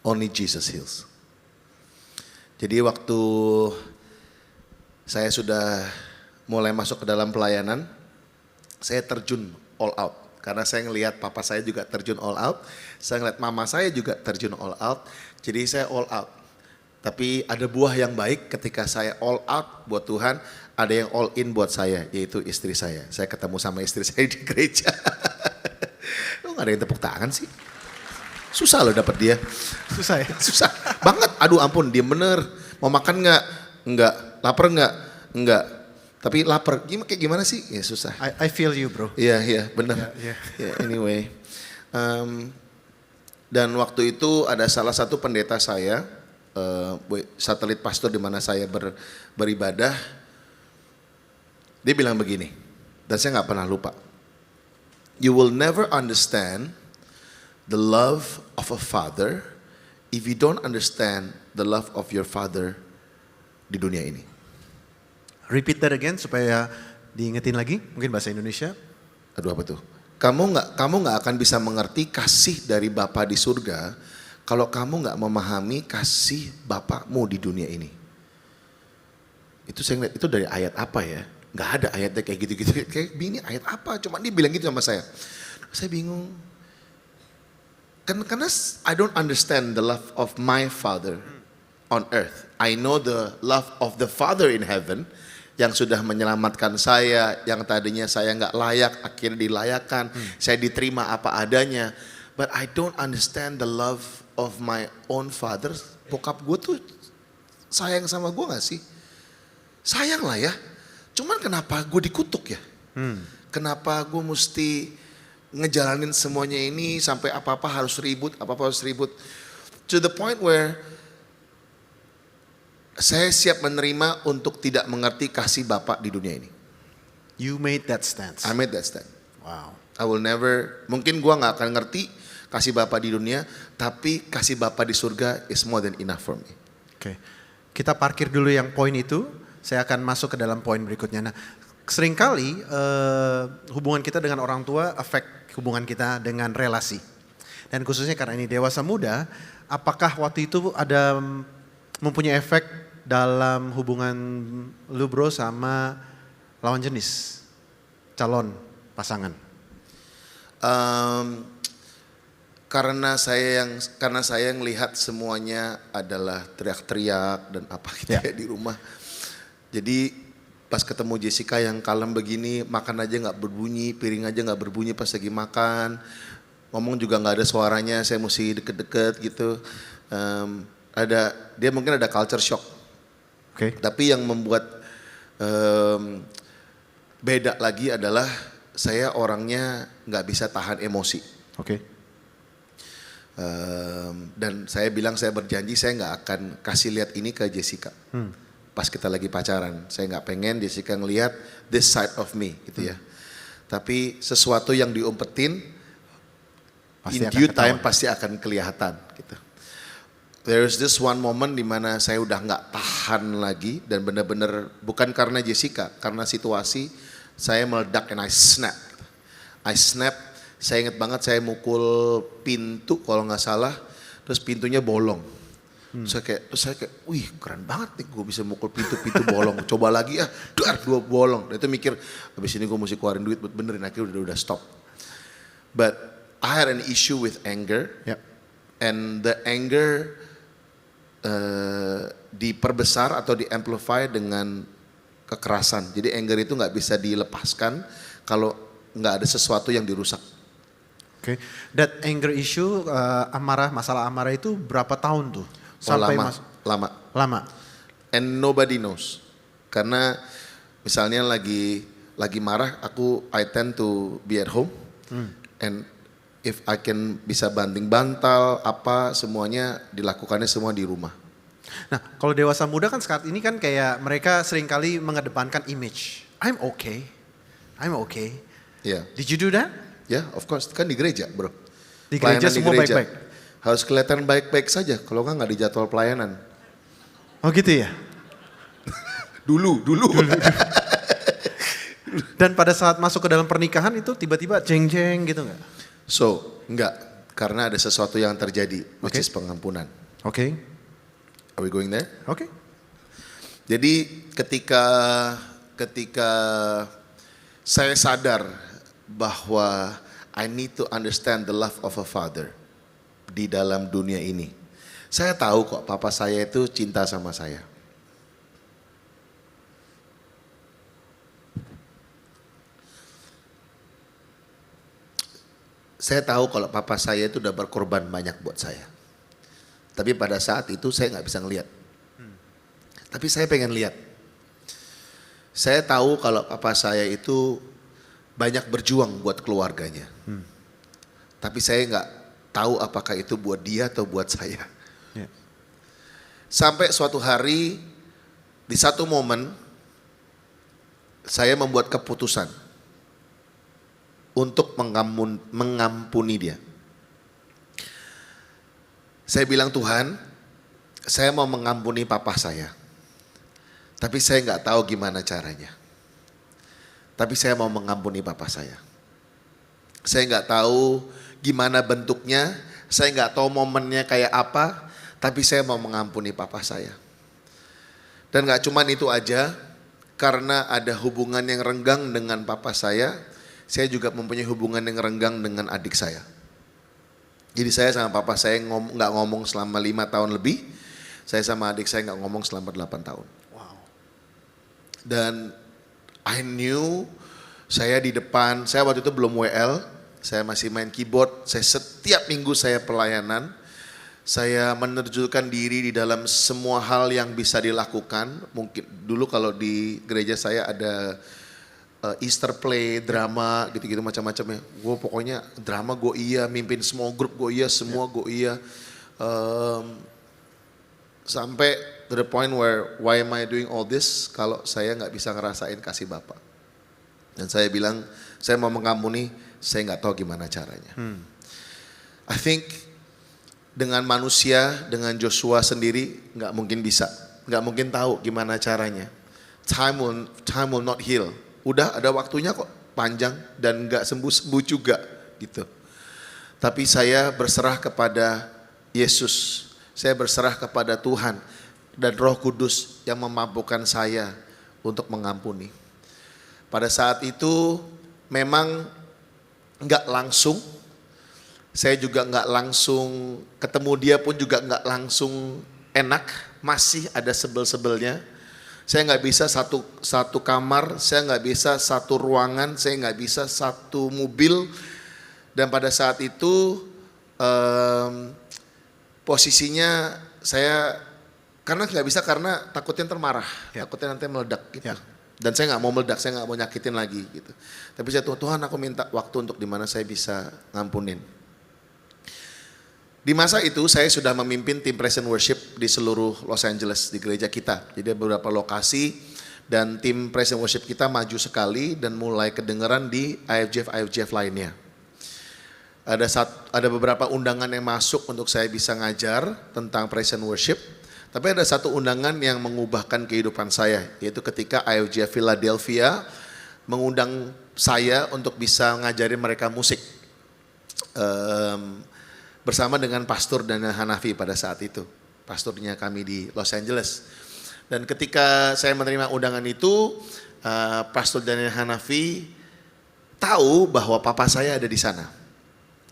only Jesus heals. Jadi waktu saya sudah mulai masuk ke dalam pelayanan, saya terjun all out. Karena saya ngelihat papa saya juga terjun all out, saya ngelihat mama saya juga terjun all out, jadi saya all out. Tapi ada buah yang baik ketika saya all out buat Tuhan, ada yang all in buat saya, yaitu istri saya. Saya ketemu sama istri saya di gereja. Lu gak ada yang tepuk tangan sih? Susah loh dapet dia. Susah ya? Susah banget, aduh ampun, dia bener. Mau makan gak? Enggak. Lapar gak? Enggak. Tapi lapar, kayak gimana sih? Ya susah. I feel you bro. Iya, benar. Anyway. Dan waktu itu ada salah satu pendeta saya, satelit pastor di mana saya beribadah. Dia bilang begini, dan saya gak pernah lupa. You will never understand the love of a father if you don't understand the love of your father di dunia ini. Repeat that again supaya diingetin lagi, mungkin bahasa Indonesia. Aduh apa tuh? Kamu nggak akan bisa mengerti kasih dari Bapa di surga kalau kamu nggak memahami kasih Bapakmu di dunia ini. Itu saya ngeliat, itu dari ayat apa ya? Nggak ada ayatnya kayak gitu-gitu. Kayak ini ayat apa? Cuma dia bilang gitu sama saya. Saya bingung. Karena I don't understand the love of my Father on earth. I know the love of the Father in heaven yang sudah menyelamatkan saya, yang tadinya saya nggak layak, akhirnya dilayakkan. Saya diterima apa adanya. But I don't understand the love of my own father. Bokap gue tuh sayang sama gue gak sih? Sayang lah ya. Cuman kenapa gue dikutuk ya? Kenapa gue mesti ngejalanin semuanya ini sampai apa-apa harus ribut, apa-apa harus ribut. To the point where saya siap menerima untuk tidak mengerti kasih Bapak di dunia ini. You made that stance. I made that stand. Wow. I will never, mungkin gua gak akan ngerti kasih Bapak di dunia, tapi kasih Bapak di surga is more than enough for me. Okay. kita parkir dulu yang poin itu, saya akan masuk ke dalam poin berikutnya. Nah, seringkali hubungan kita dengan orang tua efek hubungan kita dengan relasi. Dan khususnya karena ini dewasa muda, apakah waktu itu ada mempunyai efek dalam hubungan lu bro sama lawan jenis, calon pasangan? Karena saya yang lihat semuanya adalah teriak-teriak dan apa gitu ya di rumah. Jadi pas ketemu Jessica yang kalem begini, makan aja nggak berbunyi, piring aja nggak berbunyi pas lagi makan, ngomong juga nggak ada suaranya, saya mesti deket-deket gitu. Dia mungkin ada culture shock. Tapi yang membuat beda lagi adalah saya orangnya nggak bisa tahan emosi. Dan saya bilang, saya berjanji saya nggak akan kasih lihat ini ke Jessica. Pas kita lagi pacaran, saya nggak pengen Jessica ngelihat this side of me gitu ya. Tapi sesuatu yang diumpetin, in due time pasti akan kelihatan gitu. There's this one moment di mana saya udah nggak tahan lagi dan benar-benar bukan karena Jessica, karena situasi saya meledak and I snap. Saya ingat banget saya mukul pintu kalau nggak salah, terus pintunya bolong. Terus saya kayak, wih keren banget nih gue bisa mukul pintu bolong. Coba lagi dua bolong. Dan itu mikir, habis ini gue mesti keluarin duit buat benerin, akhirnya udah stop. But I had an issue with anger, and the anger diperbesar atau di-amplify dengan kekerasan. Jadi anger itu nggak bisa dilepaskan kalau nggak ada sesuatu yang dirusak. That anger issue, masalah amarah itu berapa tahun tuh? Sampai lama. And nobody knows. Karena misalnya lagi marah, I tend to be at home. And if I can bisa banting bantal, semuanya dilakukannya semua di rumah. Nah, kalau dewasa muda kan saat ini kan kayak mereka seringkali mengedepankan image. I'm okay. Yeah. Did you do that? Ya, of course. Kan di gereja, bro. Di gereja semua baik-baik? Harus kelihatan baik-baik saja. Kalau nggak di jadwal pelayanan. Oh gitu ya? Dulu. Dan pada saat masuk ke dalam pernikahan itu tiba-tiba jeng-jeng gitu nggak? Enggak. Karena ada sesuatu yang terjadi, which is pengampunan. Are we going there? Jadi ketika saya sadar bahwa I need to understand the love of a father di dalam dunia ini. Saya tahu kok papa saya itu cinta sama saya. Saya tahu kalau papa saya itu udah berkorban banyak buat saya. Tapi pada saat itu saya nggak bisa ngelihat. Tapi saya pengen lihat. Saya tahu kalau papa saya itu banyak berjuang buat keluarganya. Tapi saya nggak tahu apakah itu buat dia atau buat saya. Sampai suatu hari, di satu momen, saya membuat keputusan untuk mengampuni dia. Saya bilang, Tuhan, saya mau mengampuni papa saya. Tapi saya nggak tahu gimana caranya. Tapi saya mau mengampuni papa saya. Saya nggak tahu gimana bentuknya, saya nggak tahu momennya kayak apa, tapi saya mau mengampuni papa saya. Dan nggak cuman itu aja, karena ada hubungan yang renggang dengan papa saya juga mempunyai hubungan yang renggang dengan adik saya. Jadi saya sama papa saya nggak ngomong selama 5 tahun lebih, saya sama adik saya nggak ngomong selama 8 tahun. Dan I knew saya di depan, saya waktu itu belum WL, saya masih main keyboard, setiap minggu saya pelayanan, saya menerjunkan diri di dalam semua hal yang bisa dilakukan. Mungkin dulu kalau di gereja saya ada Easter play, drama, gitu-gitu macam-macam ya. Gue pokoknya drama gue iya, mimpin small group gue iya, semua gue iya. Sampai to the point where why am I doing all this kalau saya nggak bisa ngerasain kasih Bapa. Dan saya bilang saya mau mengampuni, saya nggak tahu gimana caranya. I think dengan manusia, dengan Joshua sendiri nggak mungkin bisa. nggak mungkin tahu gimana caranya. Time will not heal. Udah ada waktunya kok, panjang dan nggak sembuh-sembuh juga gitu. Tapi saya berserah kepada Yesus. Saya berserah kepada Tuhan dan Roh Kudus yang memampukan saya untuk mengampuni. Pada saat itu memang nggak langsung, saya juga nggak langsung ketemu dia pun juga nggak langsung enak, masih ada sebel-sebelnya. Saya nggak bisa satu kamar, saya nggak bisa satu ruangan, saya nggak bisa satu mobil. Dan pada saat itu posisinya saya karena nggak bisa karena takutnya termarah, takutnya nanti meledak gitu. Dan saya nggak mau meledak, saya nggak mau nyakitin lagi gitu. Tapi saya Tuhan aku minta waktu untuk dimana saya bisa ngampunin. Di masa itu saya sudah memimpin tim praise and worship di seluruh Los Angeles di gereja kita. Jadi ada beberapa lokasi dan tim praise and worship kita maju sekali dan mulai kedengeran di IFGF lainnya. Ada beberapa undangan yang masuk untuk saya bisa ngajar tentang praise and worship. Tapi ada satu undangan yang mengubahkan kehidupan saya, yaitu ketika IFGF Philadelphia mengundang saya untuk bisa ngajarin mereka musik. Bersama dengan Pastor Daniel Hanafi pada saat itu, pastornya kami di Los Angeles. Dan ketika saya menerima undangan itu, Pastor Daniel Hanafi tahu bahwa papa saya ada di sana.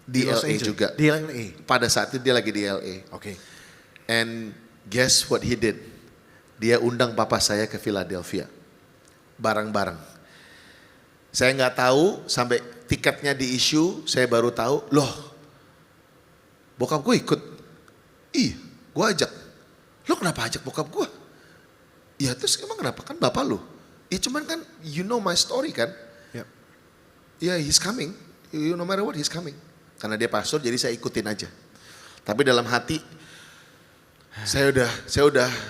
Di LA juga. Di LA. Pada saat itu dia lagi di LA. Oke. And guess what he did? Dia undang papa saya ke Philadelphia. Bareng-bareng. Saya nggak tahu sampai tiketnya di issue, saya baru tahu, loh bokap gue ikut. Ih, gue ajak. Lo kenapa ajak bokap gue? Ya terus emang kenapa? Kan bapak lo. Ya cuman kan you know my story kan. Yep. Ya he's coming. No matter what he's coming. Karena dia pastor jadi saya ikutin aja. Tapi dalam hati saya udah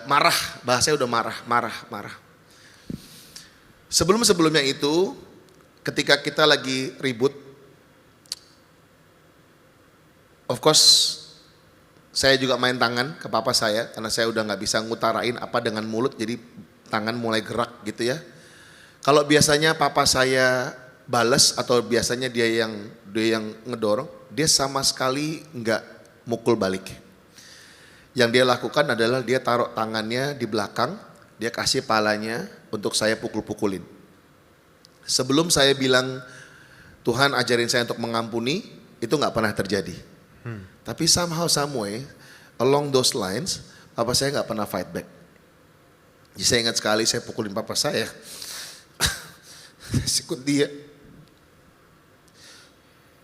marah, bahasanya udah marah. Sebelumnya itu ketika kita lagi ribut, of course saya juga main tangan ke papa saya karena saya udah nggak bisa ngutarain apa dengan mulut, jadi tangan mulai gerak gitu ya. Kalau biasanya papa saya balas atau biasanya dia yang ngedorong, dia sama sekali nggak mukul balik. Yang dia lakukan adalah dia taruh tangannya di belakang, dia kasih palanya untuk saya pukul-pukulin. Sebelum saya bilang Tuhan ajarin saya untuk mengampuni, itu nggak pernah terjadi. Tapi somehow someway along those lines, papa saya nggak pernah fight back. Jadi saya ingat sekali saya pukulin papa saya, sikut dia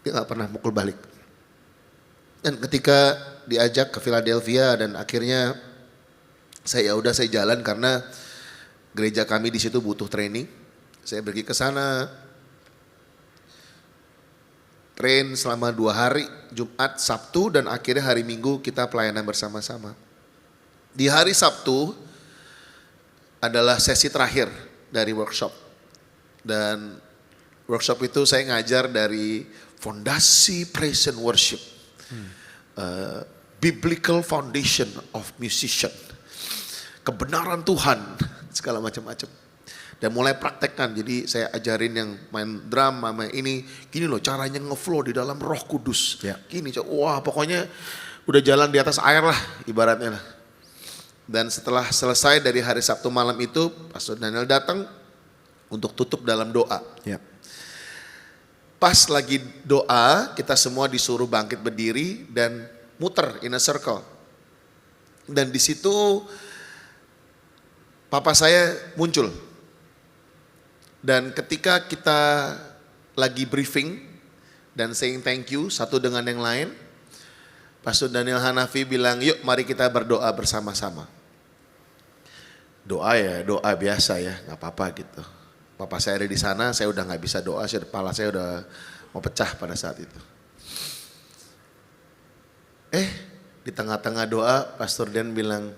nggak pernah mukul balik. Dan ketika diajak ke Philadelphia dan akhirnya saya jalan karena gereja kami di situ butuh training. Saya pergi ke sana, train selama 2 hari, Jumat, Sabtu, dan akhirnya hari Minggu kita pelayanan bersama-sama. Di hari Sabtu adalah sesi terakhir dari workshop. Dan workshop itu saya ngajar dari fondasi praise and worship. Biblical foundation of musician. Kebenaran Tuhan, segala macam-macam. Dan mulai praktekkan, jadi saya ajarin yang main drum, main ini, gini loh caranya ngeflow di dalam Roh Kudus. Ya. Gini, wah pokoknya udah jalan di atas air lah ibaratnya lah. Dan setelah selesai dari hari Sabtu malam itu, Pastor Daniel datang untuk tutup dalam doa. Ya. Pas lagi doa, kita semua disuruh bangkit berdiri dan muter in a circle. Dan di situ papa saya muncul. Dan ketika kita lagi briefing dan saying thank you satu dengan yang lain, Pastor Daniel Hanafi bilang, yuk mari kita berdoa bersama-sama. Doa ya, doa biasa ya, gak apa-apa gitu. Papa saya ada di sana, saya udah nggak bisa doa, kepala saya udah mau pecah pada saat itu. Di tengah-tengah doa, Pastor Dan bilang,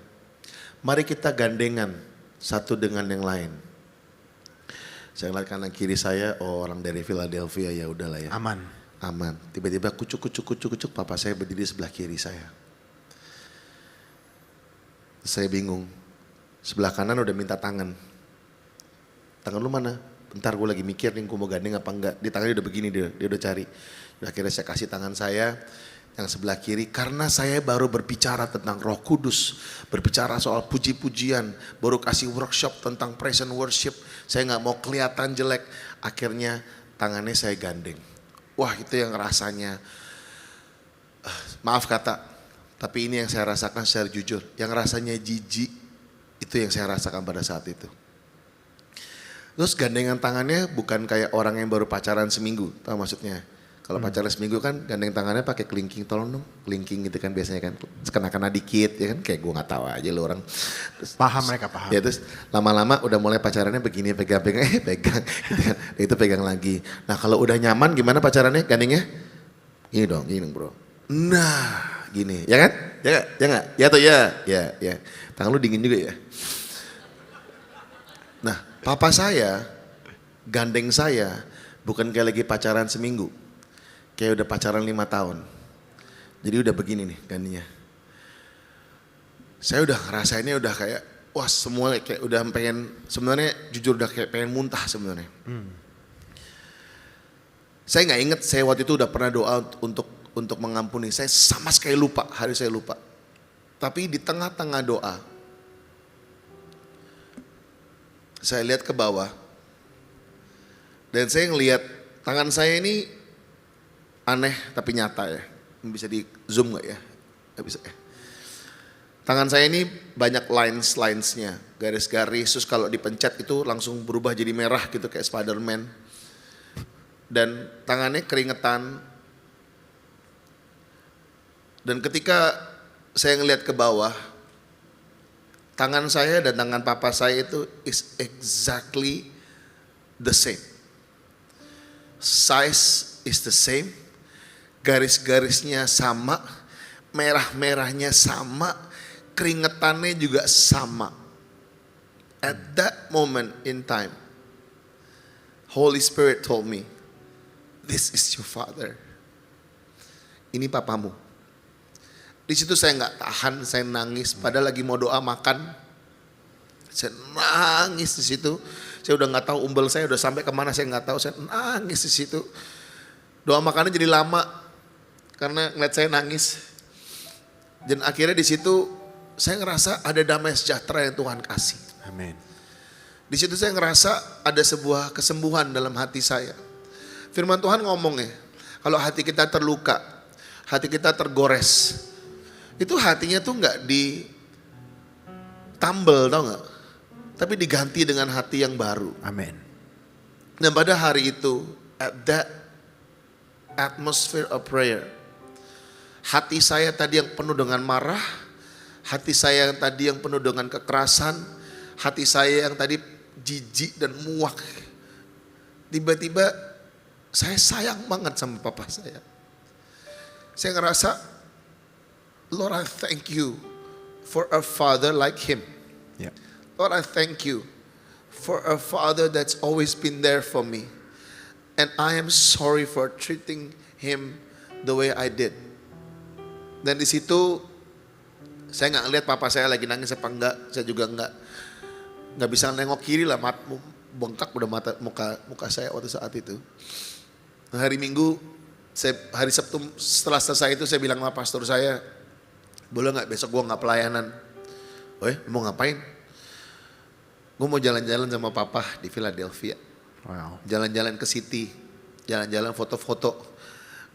mari kita gandengan satu dengan yang lain. Saya lihat kanan kiri saya, oh orang dari Philadelphia, ya udahlah ya. Aman. Tiba-tiba kucuk, papa saya berdiri sebelah kiri saya. Saya bingung. Sebelah kanan udah minta tangan. Tangan lu mana? Bentar gue lagi mikir nih gue mau gandeng apa enggak. Di tangannya udah begini dia udah cari. Akhirnya saya kasih tangan saya yang sebelah kiri. Karena saya baru berbicara tentang Roh Kudus. Berbicara soal puji-pujian. Baru kasih workshop tentang praise and worship. Saya gak mau kelihatan jelek. Akhirnya tangannya saya gandeng. Wah itu yang rasanya. Maaf kata. Tapi ini yang saya rasakan secara jujur. Yang rasanya jijik, itu yang saya rasakan pada saat itu. Terus gandengan tangannya bukan kayak orang yang baru pacaran seminggu, tahu maksudnya? Kalau pacaran seminggu kan gandeng tangannya pakai kelingking, tolong dong, kelingking gitu kan biasanya kan. Kena-kena dikit ya kan, kayak gue gak tahu aja lo orang. Terus, Mereka paham. Ya terus lama-lama udah mulai pacarannya begini, pegang-pegang, pegang. Gitu kan. Itu pegang lagi. Nah kalau udah nyaman gimana pacarannya gandengnya? Gini dong bro. Nah gini, ya kan? Ya nggak? Ya tuh ya. Tangan lu dingin juga ya. Nah, papa saya gandeng saya bukan kayak lagi pacaran seminggu, kayak udah pacaran 5 tahun. Jadi udah begini nih gandengnya. Saya udah ngerasainnya udah kayak, wah semua kayak udah pengen, sebenarnya jujur udah kayak pengen muntah sebenarnya. Saya nggak inget, saya waktu itu udah pernah doa untuk mengampuni. Saya sama sekali lupa, hari saya lupa. Tapi di tengah-tengah doa, saya lihat ke bawah. Dan saya ngelihat tangan saya ini aneh tapi nyata ya. Bisa di zoom gak ya? Gak bisa ya. Tangan saya ini banyak lines-nya. Garis-garis, terus kalau dipencet itu langsung berubah jadi merah gitu kayak Spider-Man. Dan tangannya keringetan. Dan ketika saya ngelihat ke bawah, tangan saya dan tangan papa saya itu is exactly the same. Size is the same, garis-garisnya sama, merah-merahnya sama, keringetannya juga sama. At that moment in time, Holy Spirit told me, this is your father. Ini papamu. Di situ saya nggak tahan, saya nangis. Padahal lagi mau doa makan, saya nangis di situ. Saya udah nggak tahu umbel saya udah sampai kemana saya nggak tahu. Saya nangis di situ. Doa makannya jadi lama karena ngeliat saya nangis. Dan akhirnya di situ saya ngerasa ada damai sejahtera yang Tuhan kasih. Amin. Di situ saya ngerasa ada sebuah kesembuhan dalam hati saya. Firman Tuhan ngomongnya, kalau hati kita terluka, hati kita tergores, itu hatinya tuh nggak ditambel, tau nggak? Tapi diganti dengan hati yang baru. Amin. Dan pada hari itu, at that atmosphere of prayer, hati saya tadi yang penuh dengan marah, hati saya yang tadi yang penuh dengan kekerasan, hati saya yang tadi jijik dan muak, tiba-tiba saya sayang banget sama papa saya. Saya ngerasa, Lord, I thank you for a father like him. Yeah. Lord, I thank you for a father that's always been there for me. And I am sorry for treating him the way I did. Dan di situ saya nggak ngeliat papa saya lagi nangis apa enggak. Saya juga nggak bisa nengok kiri lah, bengkak udah muka saya waktu saat itu. Hari Minggu, hari Sabtu setelah selesai itu saya bilang sama pastor saya, boleh nggak besok gue nggak pelayanan? Oh mau ngapain? Gue mau jalan-jalan sama papa di Philadelphia. Wow. Jalan-jalan ke city, jalan-jalan foto-foto.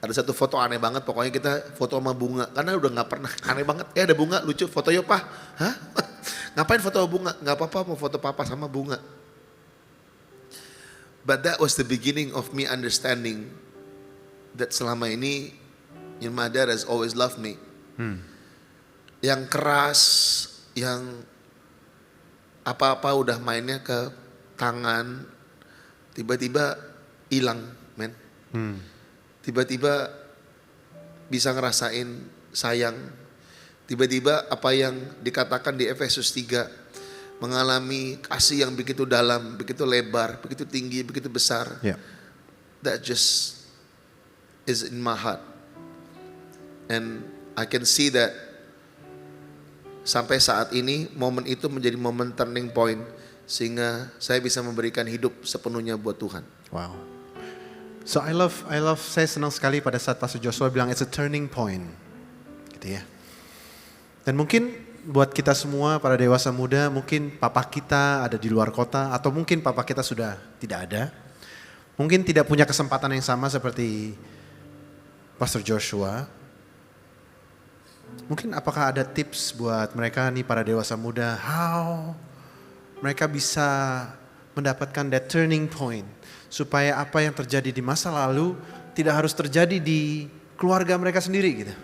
Ada satu foto aneh banget, pokoknya kita foto sama bunga. Karena udah gak pernah, aneh banget. Ada bunga, lucu, foto yuk pak. Hah? Ngapain foto sama bunga? Gak apa-apa, mau foto papa sama bunga. But that was the beginning of me understanding that selama ini, my dad has always loved me. Yang keras, yang apa-apa udah mainnya ke tangan, tiba-tiba hilang, men. Tiba-tiba bisa ngerasain sayang. Tiba-tiba apa yang dikatakan di Efesus 3, mengalami kasih yang begitu dalam, begitu lebar, begitu tinggi, begitu besar. Yeah. That just is in my heart. And I can see that sampai saat ini momen itu menjadi momen turning point sehingga saya bisa memberikan hidup sepenuhnya buat Tuhan. Wow. So I love, saya senang sekali pada saat Pastor Joshua bilang it's a turning point. Gitu ya. Dan mungkin buat kita semua para dewasa muda, mungkin papa kita ada di luar kota atau mungkin papa kita sudah tidak ada. Mungkin tidak punya kesempatan yang sama seperti Pastor Joshua. Mungkin apakah ada tips buat mereka nih para dewasa muda, how mereka bisa mendapatkan that turning point supaya apa yang terjadi di masa lalu tidak harus terjadi di keluarga mereka sendiri gitu.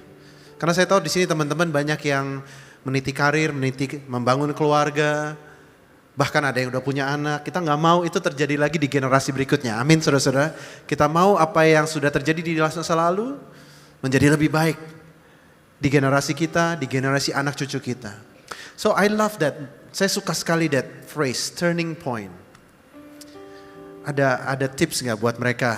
Karena saya tahu di sini teman-teman banyak yang meniti karir, membangun keluarga, bahkan ada yang udah punya anak. Kita nggak mau itu terjadi lagi di generasi berikutnya. Amin saudara-saudara. Kita mau apa yang sudah terjadi di masa lalu menjadi lebih baik di generasi kita, di generasi anak cucu kita. So I love that. Saya suka sekali that phrase, turning point. Ada tips nggak buat mereka?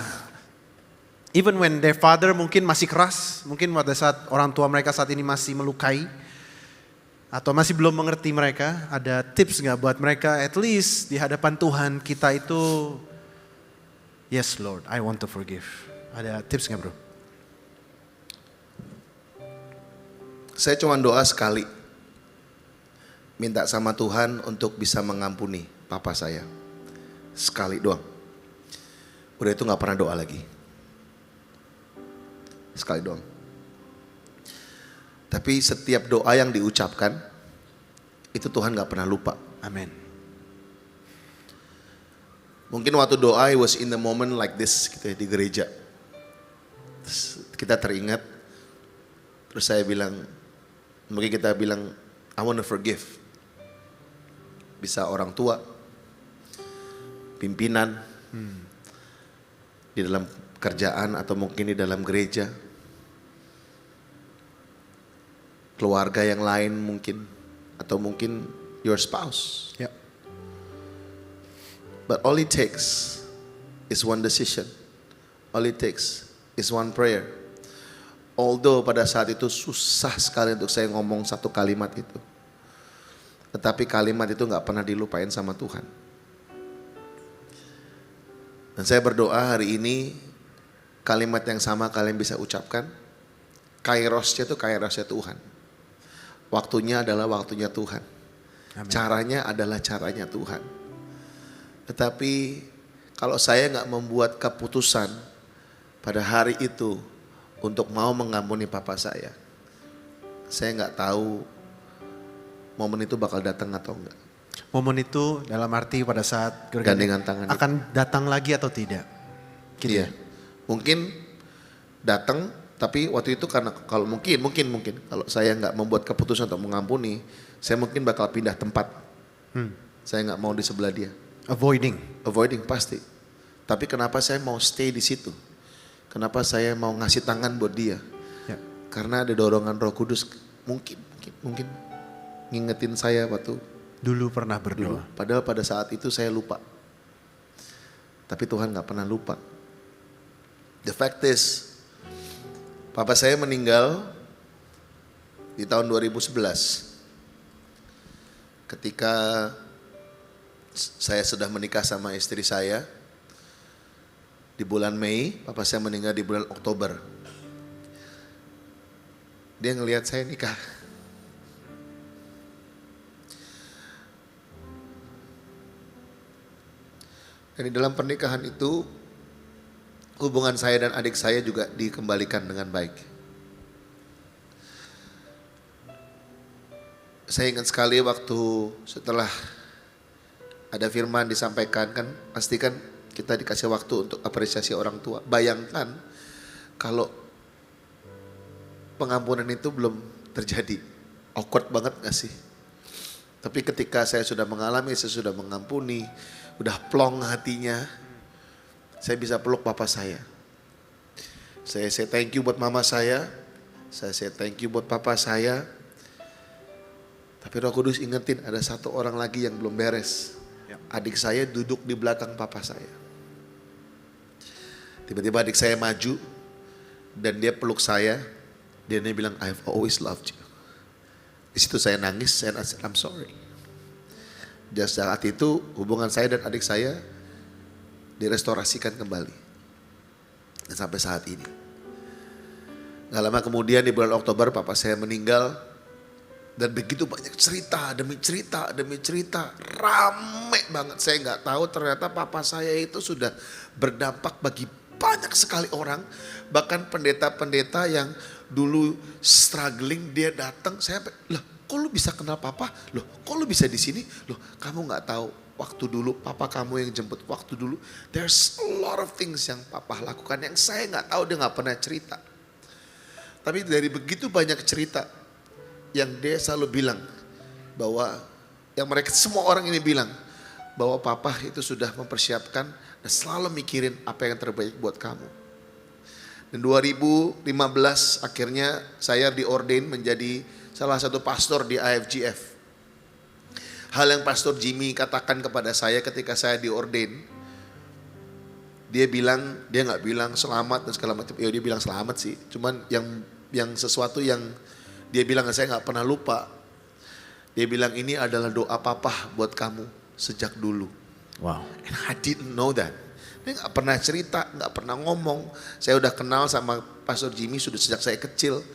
Even when their father mungkin masih keras, mungkin pada saat orang tua mereka saat ini masih melukai, atau masih belum mengerti mereka, ada tips nggak buat mereka at least di hadapan Tuhan kita itu, yes Lord, I want to forgive. Ada tips nggak bro? Saya cuma doa sekali, minta sama Tuhan untuk bisa mengampuni papa saya. Sekali doang. Udah itu gak pernah doa lagi. Sekali doang. Tapi setiap doa yang diucapkan, itu Tuhan gak pernah lupa. Amin. Mungkin waktu doa, I was in the moment like this gitu ya, di gereja. Terus kita teringat, terus saya bilang, mungkin kita bilang, I want to forgive. Bisa orang tua, pimpinan, di dalam kerjaan atau mungkin di dalam gereja, keluarga yang lain mungkin, atau mungkin your spouse. Yep. But all it takes is one decision. All it takes is one prayer. Although pada saat itu susah sekali untuk saya ngomong satu kalimat itu. Tetapi kalimat itu gak pernah dilupain sama Tuhan. Dan saya berdoa hari ini kalimat yang sama kalian bisa ucapkan. Kairosnya itu kairosnya Tuhan. Waktunya adalah waktunya Tuhan. Amin. Caranya adalah caranya Tuhan. Tetapi kalau saya gak membuat keputusan pada hari itu untuk mau mengampuni papa saya gak tahu momen itu bakal datang atau enggak. Momen itu dalam arti pada saat Gandengan tangan akan datang lagi atau tidak? Gitu Iya. ya? Mungkin datang, tapi waktu itu karena kalau mungkin kalau saya nggak membuat keputusan untuk mengampuni, saya mungkin bakal pindah tempat. Saya nggak mau di sebelah dia. Avoiding Pasti. Tapi kenapa saya mau stay di situ? Kenapa saya mau ngasih tangan buat dia? Ya. Karena ada dorongan Roh Kudus mungkin ngingetin saya waktu Dulu pernah berdoa. Padahal pada saat itu saya lupa. Tapi Tuhan gak pernah lupa. The fact is, papa saya meninggal di tahun 2011. Ketika saya sudah menikah sama istri saya, di bulan Mei, papa saya meninggal di bulan Oktober. Dia ngelihat saya nikah. Dan di dalam pernikahan itu, hubungan saya dan adik saya juga dikembalikan dengan baik. Saya ingat sekali waktu setelah ada firman disampaikan kan, pastikan kita dikasih waktu untuk apresiasi orang tua. Bayangkan kalau pengampunan itu belum terjadi. Awkward banget gak sih? Tapi ketika saya sudah mengalami, saya sudah mengampuni, udah plong hatinya, saya bisa peluk papa saya. Saya say thank you buat mama saya say thank you buat papa saya. Tapi Roh Kudus ingetin ada satu orang lagi yang belum beres. Adik saya duduk di belakang papa saya. Tiba-tiba adik saya maju dan dia peluk saya. Dan dia bilang, I've always loved you. Di situ saya nangis, saya said, I'm sorry. Dan saat itu hubungan saya dan adik saya direstorasikan kembali. Dan sampai saat ini. Gak lama kemudian di bulan Oktober papa saya meninggal. Dan begitu banyak cerita demi cerita demi cerita. Rame banget. Saya gak tahu ternyata papa saya itu sudah berdampak bagi banyak sekali orang. Bahkan pendeta-pendeta yang dulu struggling dia datang. Saya lah kok lu bisa kenal papa? Loh kok lu bisa di sini? Loh kamu gak tahu waktu dulu papa kamu yang jemput waktu dulu. There's a lot of things yang papa lakukan yang saya gak tahu, dia gak pernah cerita. Tapi dari begitu banyak cerita yang dia selalu bilang bahwa yang mereka semua orang ini bilang bahwa papa itu sudah mempersiapkan dan selalu mikirin apa yang terbaik buat kamu. Dan 2015 akhirnya saya diordain menjadi salah satu pastor di IFGF. Hal yang Pastor Jimmy katakan kepada saya ketika saya diordain, dia nggak bilang selamat dan segala macam. Ya dia bilang selamat sih, cuman yang sesuatu yang dia bilang saya nggak pernah lupa. Dia bilang ini adalah doa papa buat kamu sejak dulu. Wow. And I didn't know that. Dia nggak pernah cerita, nggak pernah ngomong. Saya udah kenal sama Pastor Jimmy sudah sejak saya kecil.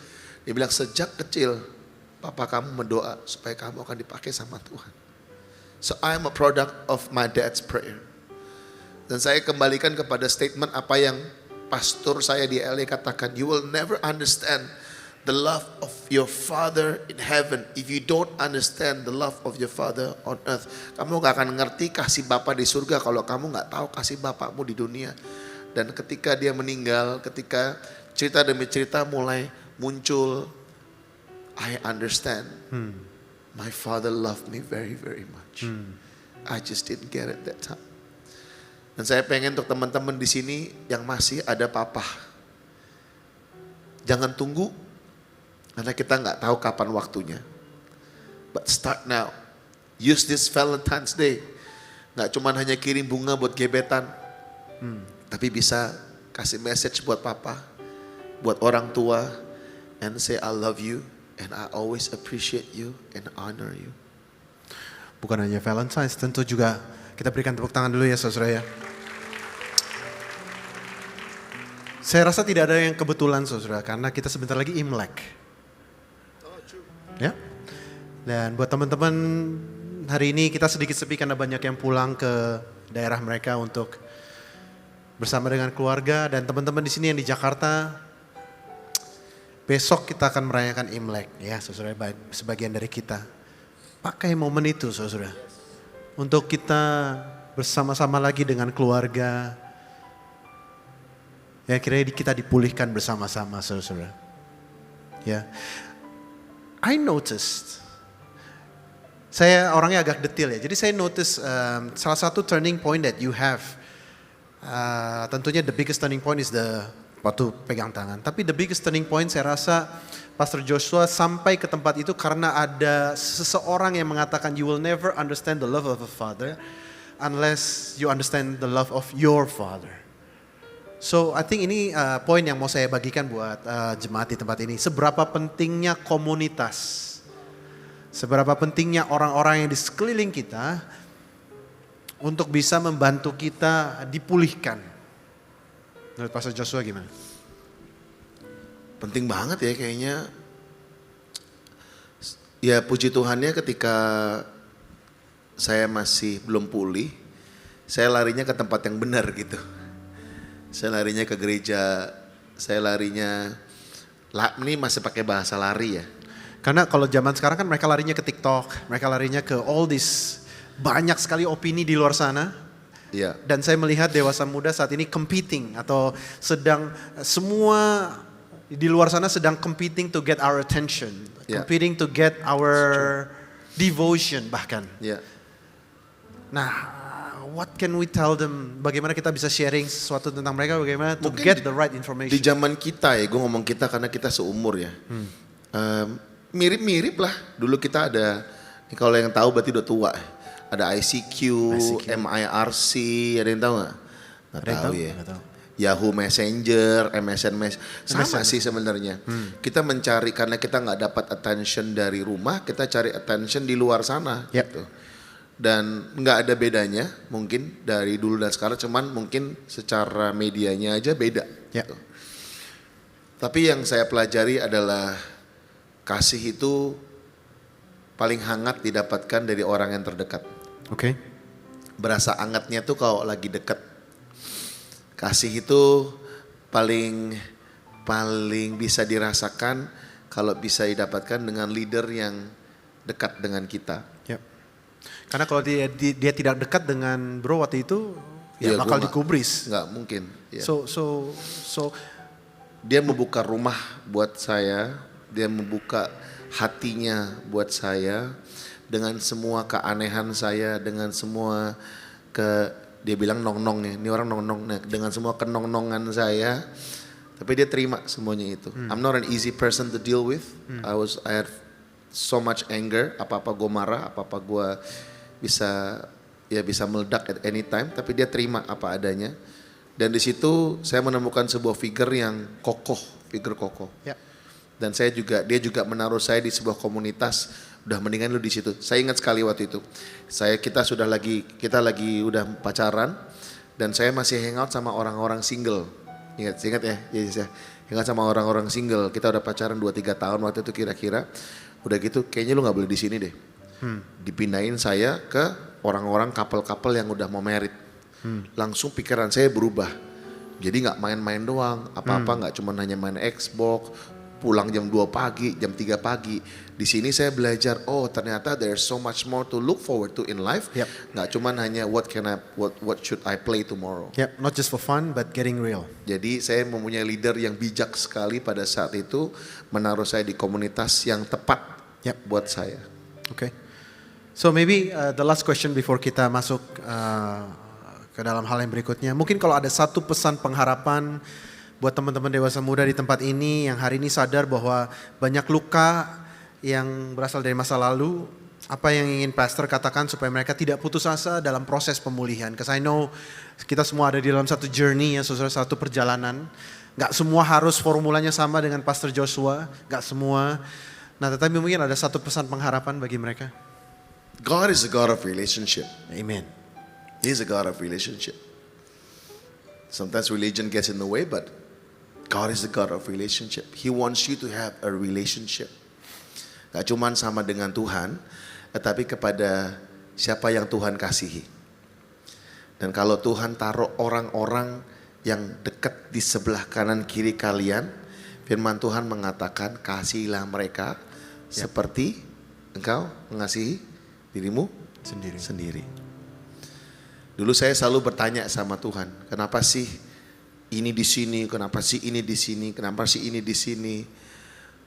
Dia bilang sejak kecil papa kamu mendoa supaya kamu akan dipakai sama Tuhan. So I am a product of my dad's prayer. Dan saya kembalikan kepada statement apa yang pastor saya di LA katakan. You will never understand the love of your father in heaven if you don't understand the love of your father on earth. Kamu gak akan ngerti kasih Bapa di surga kalau kamu gak tahu kasih Bapakmu di dunia. Dan ketika dia meninggal, ketika cerita demi cerita mulai muncul, I understand. My father loved me very, very much. I just didn't get it that time. Dan saya pengen untuk teman-teman di sini yang masih ada papa, jangan tunggu karena kita nggak tahu kapan waktunya. But start now. Use this Valentine's Day. Nggak cuma hanya kirim bunga buat gebetan, tapi bisa kasih message buat papa, buat orang tua, and say I love you. And I always appreciate you and honor you. Bukan hanya Valentine's, tentu juga kita berikan tepuk tangan dulu ya saudara ya. Saya rasa tidak ada yang kebetulan saudara, karena kita sebentar lagi Imlek. Ya. Dan buat teman-teman hari ini kita sedikit sepi karena banyak yang pulang ke daerah mereka untuk bersama dengan keluarga, dan teman-teman di sini yang di Jakarta. Besok kita akan merayakan Imlek ya saudara, sebagian dari kita. Pakai momen itu saudara. Untuk kita bersama-sama lagi dengan keluarga. Ya kira-kira kita dipulihkan bersama-sama saudara. Ya. I noticed. Saya orangnya agak detail ya. Jadi saya notice salah satu turning point that you have. Tentunya the biggest turning point is waktu pegang tangan. Tapi the biggest turning point saya rasa Pastor Joshua sampai ke tempat itu karena ada seseorang yang mengatakan you will never understand the love of a father unless you understand the love of your father. So I think ini poin yang mau saya bagikan buat jemaat di tempat ini. Seberapa pentingnya komunitas, seberapa pentingnya orang-orang yang di sekeliling kita untuk bisa membantu kita dipulihkan. Menurut Pastor Joshua gimana? Penting banget ya kayaknya. Ya puji Tuhannya ketika saya masih belum pulih, saya larinya ke tempat yang benar gitu. Saya larinya ke gereja, saya larinya, ini masih pakai bahasa lari ya. Karena kalau zaman sekarang kan mereka larinya ke TikTok, mereka larinya ke all this, banyak sekali opini di luar sana. Iya. Dan saya melihat dewasa muda saat ini competing atau sedang semua di luar sana sedang competing to get our attention, competing to get our devotion bahkan. Iya. Nah, what can we tell them? Bagaimana kita bisa sharing sesuatu tentang mereka? Bagaimana to Mungkin get the right information? Di zaman kita ya, gue ngomong kita karena kita seumur ya. Mirip-mirip lah. Dulu kita ada, kalau yang tahu berarti udah tua. Ada ICQ, MIRC, ada yang tahu nggak? Nggak tahu ya. Nggak tahu. Yahoo Messenger, sama sih sebenarnya. Kita mencari karena kita nggak dapat attention dari rumah, kita cari attention di luar sana Yep. gitu. Dan nggak ada bedanya mungkin dari dulu dan sekarang, cuman mungkin secara medianya aja beda. Ya. Gitu. Tapi yang saya pelajari adalah kasih itu paling hangat didapatkan dari orang yang terdekat. Oke. Berasa hangatnya tuh kalau lagi dekat. Kasih itu paling bisa dirasakan kalau bisa didapatkan dengan leader yang dekat dengan kita. Ya. Karena kalau dia tidak dekat dengan bro waktu itu, ya Iya, bakal gua dikubris. Nggak mungkin. Ya. So Dia membuka rumah buat saya, dia membuka hatinya buat saya dengan semua keanehan saya, dengan semua dia bilang nong-nong ya, ini orang nong-nong, nah, dengan semua kenong-nongan saya, tapi dia terima semuanya itu. I'm not an easy person to deal with. I had so much anger, apa-apa gue marah, apa-apa gue bisa meledak at any time, tapi dia terima apa adanya. Dan di situ saya menemukan sebuah figur kokoh. ya. Dan dia juga menaruh saya di sebuah komunitas, udah mendingan lu di situ. Saya ingat sekali waktu itu. Kita lagi udah pacaran dan saya masih hangout sama orang-orang single. Ingat ya? Yes, ya. Hangout sama orang-orang single. Kita udah pacaran 2-3 tahun waktu itu kira-kira. Udah gitu kayaknya lu nggak boleh di sini deh. Dipindahin saya ke orang-orang couple-couple yang udah mau married. Langsung pikiran saya berubah. Jadi nggak main-main doang, apa-apa nggak cuma hanya main Xbox, pulang jam 2 pagi, jam 3 pagi. Di sini saya belajar, oh ternyata there's so much more to look forward to in life. Yep. Nggak cuma hanya what should I play tomorrow. Ya, not just for fun but getting real. Jadi saya mempunyai leader yang bijak sekali pada saat itu, menaruh saya di komunitas yang tepat Yep. buat saya. Okay. So maybe the last question before kita masuk ke dalam hal yang berikutnya. Mungkin kalau ada satu pesan pengharapan buat teman-teman dewasa muda di tempat ini yang hari ini sadar bahwa banyak luka yang berasal dari masa lalu, apa yang ingin pastor katakan supaya mereka tidak putus asa dalam proses pemulihan? Because I know kita semua ada di dalam satu journey ya, saudara, satu perjalanan. Gak semua harus formulanya sama dengan Pastor Joshua, gak semua. Nah, tetapi mungkin ada satu pesan pengharapan bagi mereka. God is a God of relationship. Amen. He's a God of relationship. Sometimes religion gets in the way, but God is a God of relationship. He wants you to have a relationship. Gak cuman sama dengan Tuhan, tetapi kepada siapa yang Tuhan kasihi. Dan kalau Tuhan taruh orang-orang yang dekat di sebelah kanan kiri kalian, firman Tuhan mengatakan kasihilah mereka seperti engkau mengasihi dirimu sendiri. Dulu saya selalu bertanya sama Tuhan, kenapa sih ini di sini, kenapa sih ini di sini, kenapa sih ini di sini,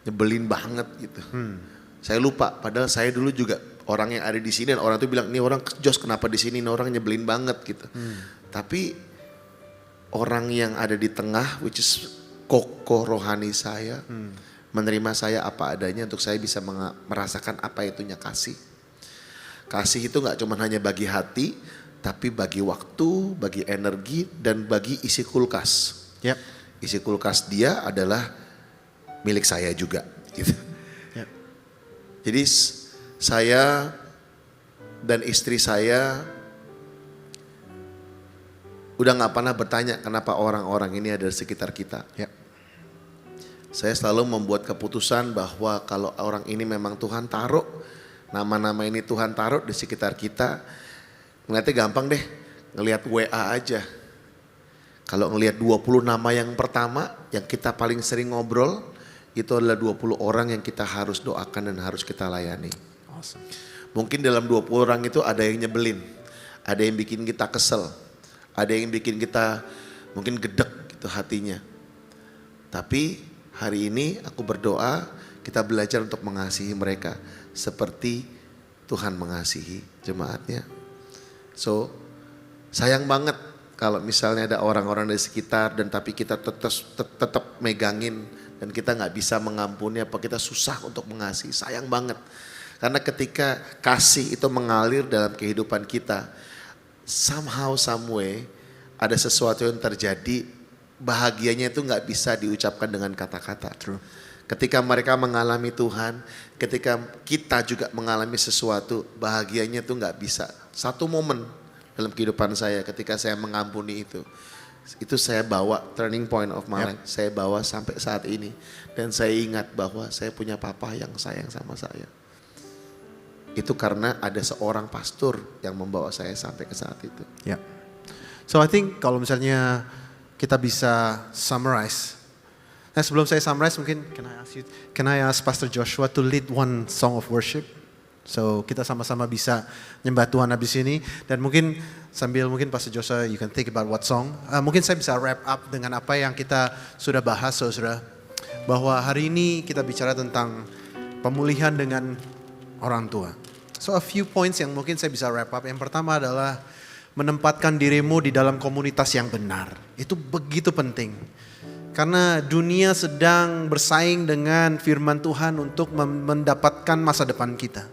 nyebelin banget gitu. Saya lupa, padahal saya dulu juga orang yang ada di sini dan orang itu bilang, ini orang Jos kenapa di sini, ini orang nyebelin banget gitu. Tapi orang yang ada di tengah, which is kokoh rohani saya, menerima saya apa adanya untuk saya bisa merasakan apa itunya kasih. Kasih itu gak cuma hanya bagi hati, tapi bagi waktu, bagi energi, dan bagi isi kulkas. Yep. Isi kulkas dia adalah milik saya juga. Gitu. Yep. Jadi saya dan istri saya udah gak pernah bertanya kenapa orang-orang ini ada di sekitar kita. Yep. Saya selalu membuat keputusan bahwa kalau orang ini memang Tuhan taruh, nama-nama ini Tuhan taruh di sekitar kita, ngeliatnya gampang deh, ngeliat WA aja. Kalau ngeliat 20 nama yang pertama, yang kita paling sering ngobrol, itu adalah 20 orang yang kita harus doakan dan harus kita layani. Awesome. Mungkin dalam 20 orang itu ada yang nyebelin, ada yang bikin kita kesel, ada yang bikin kita mungkin gedek gitu hatinya. Tapi hari ini aku berdoa, kita belajar untuk mengasihi mereka seperti Tuhan mengasihi jemaatnya. So, sayang banget kalau misalnya ada orang-orang di sekitar dan tapi kita tetap megangin dan kita nggak bisa mengampuni, apa kita susah untuk mengasihi. Sayang banget. Karena ketika kasih itu mengalir dalam kehidupan kita, somehow, some way, ada sesuatu yang terjadi bahagianya itu nggak bisa diucapkan dengan kata-kata. Ketika mereka mengalami Tuhan, ketika kita juga mengalami sesuatu, bahagianya itu nggak bisa. Satu momen dalam kehidupan saya ketika saya mengampuni itu saya bawa turning point of my life. Saya bawa sampai saat ini. Dan saya ingat bahwa saya punya papa yang sayang sama saya. Itu karena ada seorang pastor yang membawa saya sampai ke saat itu. Ya. So I think kalau misalnya kita bisa summarize. Nah, sebelum saya summarize mungkin can I ask Pastor Joshua to lead one song of worship? So kita sama-sama bisa nyembah Tuhan habis ini. Dan mungkin sambil Pastor Joshua you can think about what song. Mungkin saya bisa wrap up dengan apa yang kita sudah bahas saudara. Bahwa hari ini kita bicara tentang pemulihan dengan orang tua. So a few points yang mungkin saya bisa wrap up. Yang pertama adalah menempatkan dirimu di dalam komunitas yang benar. Itu begitu penting. Karena dunia sedang bersaing dengan firman Tuhan untuk mendapatkan masa depan kita.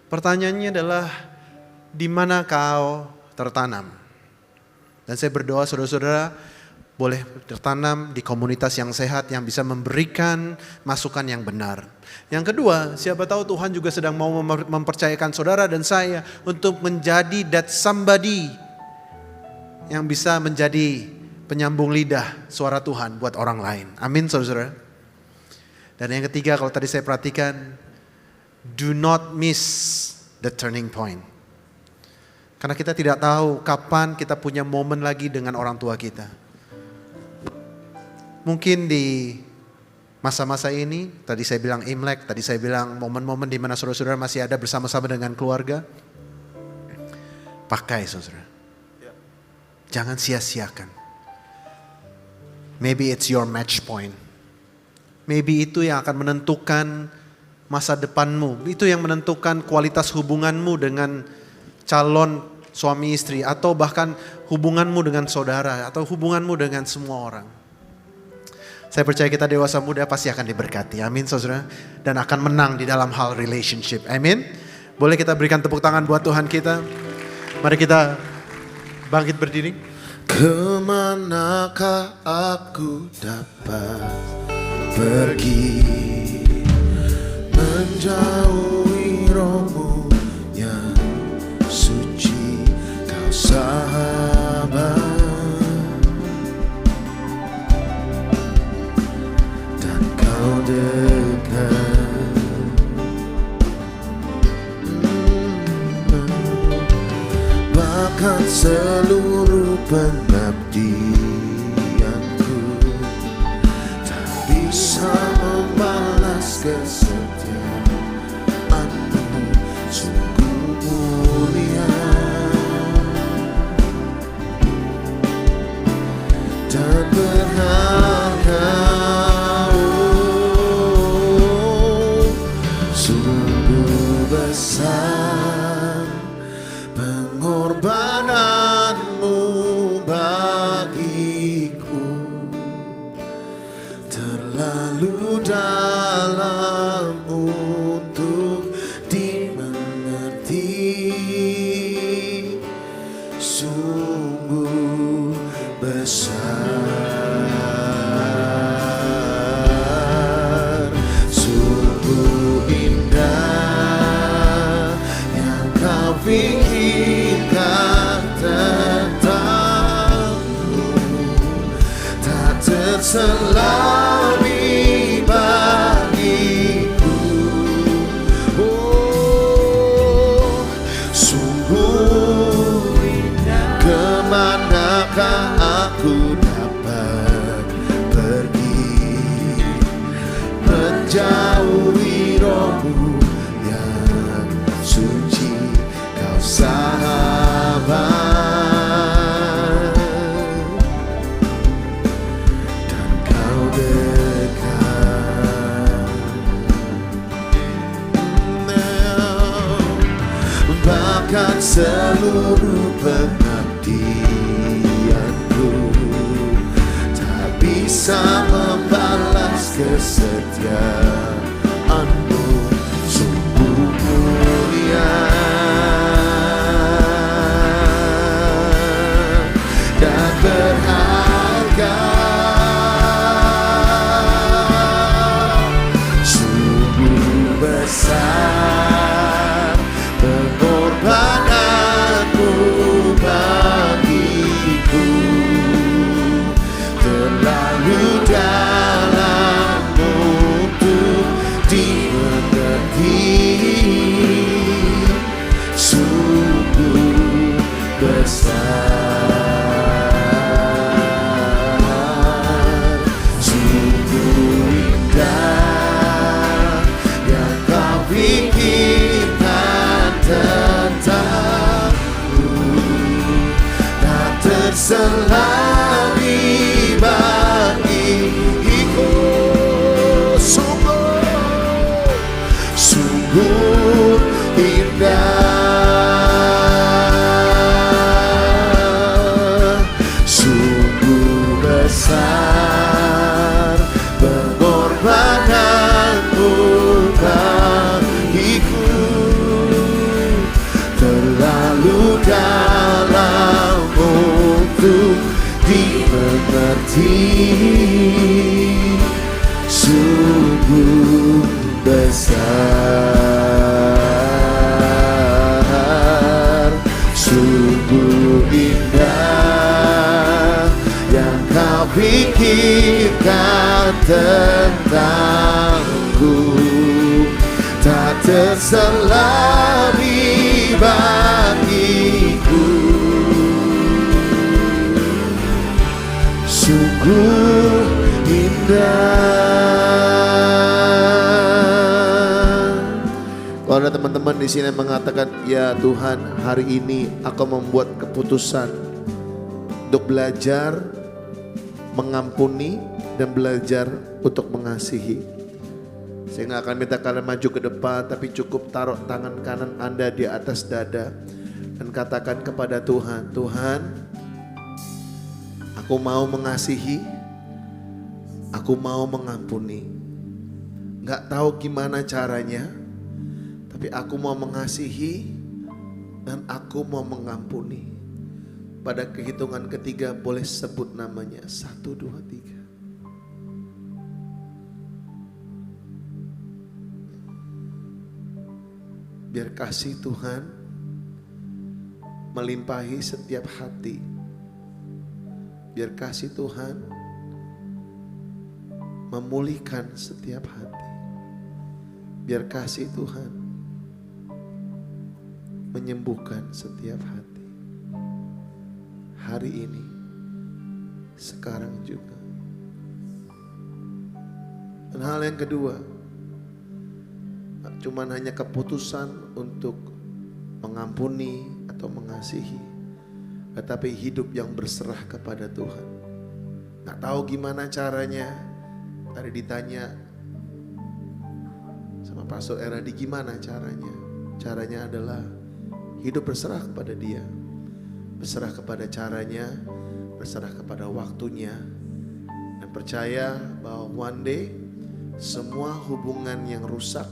Pertanyaannya adalah di mana kau tertanam? Dan saya berdoa saudara-saudara boleh tertanam di komunitas yang sehat yang bisa memberikan masukan yang benar. Yang kedua, siapa tahu Tuhan juga sedang mau mempercayakan saudara dan saya untuk menjadi that somebody yang bisa menjadi penyambung lidah suara Tuhan buat orang lain. Amin saudara. Dan yang ketiga kalau tadi saya perhatikan, do not miss the turning point. Karena kita tidak tahu kapan kita punya momen lagi dengan orang tua kita. Mungkin di masa-masa ini, tadi saya bilang Imlek, tadi saya bilang momen-momen di mana saudara-saudara masih ada bersama-sama dengan keluarga. Pakai saudara. Jangan sia-siakan. Maybe it's your match point. Maybe itu yang akan menentukan masa depanmu. Itu yang menentukan kualitas hubunganmu dengan calon suami istri. Atau bahkan hubunganmu dengan saudara. Atau hubunganmu dengan semua orang. Saya percaya kita dewasa muda pasti akan diberkati. Amin saudara. Dan akan menang di dalam hal relationship. Amin. Boleh kita berikan tepuk tangan buat Tuhan kita. Mari kita bangkit berdiri. Kemanakah aku dapat pergi, menjauhi rohmu yang suci, kau sahabat, dan kau dekat. Bahkan seluruh pengabdianku tak bisa membalas kesetiaanmu, sungguh mulia dan berharga, sungguh besar pengorbananmu bagiku, terlalu dalam untuk dimengerti, sungguh besar, sungguh indah yang kau pikirkan tentangku, tak terselami bagiku. Oh, sungguh indah. Kemanakah aku dapat pergi, menjauhi rohmu yang suci, kau sahabat, dan kau dekat. Bahkan seluruh pengabdianku tak bisa membalas kesetiaanmu, sungguh mulia dan berharga, besar, sungguh indah yang kau pikirkan tentangku, tak terselami bagiku. Sungguh indah, sungguh besar pengorbananmu bagiku, terlalu dalam untuk dimengerti. Sungguh besar, sungguh indah yang kau pikirkan tentangku, tak terselami bagiku. Sungguh indah. Kalau ada teman-teman di sini mengatakan, ya Tuhan, hari ini aku membuat keputusan untuk belajar mengampuni dan belajar untuk mengasihi. Saya nggak akan minta kalian maju ke depan, tapi cukup taruh tangan kanan Anda di atas dada dan katakan kepada Tuhan, Tuhan, aku mau mengasihi, aku mau mengampuni. Nggak tahu gimana caranya, tapi aku mau mengasihi dan aku mau mengampuni. Pada kehitungan ketiga boleh sebut namanya. 1, 2, 3. Biar kasih Tuhan melimpahi setiap hati. Biar kasih Tuhan memulihkan setiap hati. Biar kasih Tuhan menyembuhkan setiap hati. Hari ini, sekarang juga. Dan hal yang kedua, cuman hanya keputusan untuk mengampuni atau mengasihi, tetapi hidup yang berserah kepada Tuhan. Nggak tahu gimana caranya. Tadi ditanya sama Pastor Eradi, gimana caranya? Caranya adalah hidup berserah kepada Dia, berserah kepada caranya, berserah kepada waktunya, dan percaya bahwa one day semua hubungan yang rusak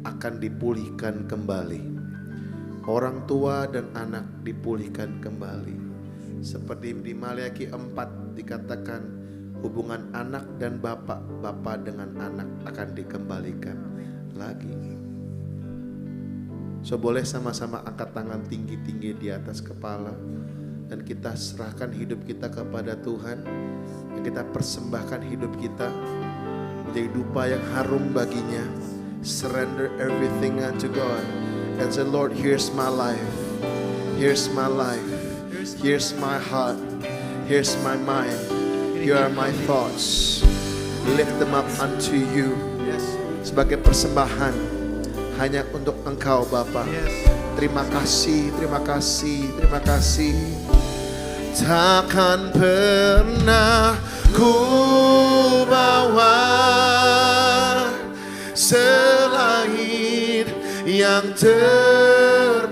akan dipulihkan kembali. Orang tua dan anak dipulihkan kembali. Seperti di Maliaki 4 dikatakan, hubungan anak dan bapak dengan anak akan dikembalikan lagi. So boleh sama-sama angkat tangan tinggi-tinggi di atas kepala, dan kita serahkan hidup kita kepada Tuhan, dan kita persembahkan hidup kita menjadi dupa yang harum baginya. Surrender everything unto God and say, Lord, here's my life, here's my life, here's my heart, here's my mind, here are my thoughts. Lift them up unto you sebagai persembahan hanya untuk Engkau Bapa. Terima kasih, terima kasih, terima kasih. Takkan pernah ku bawa selain yang terbaik,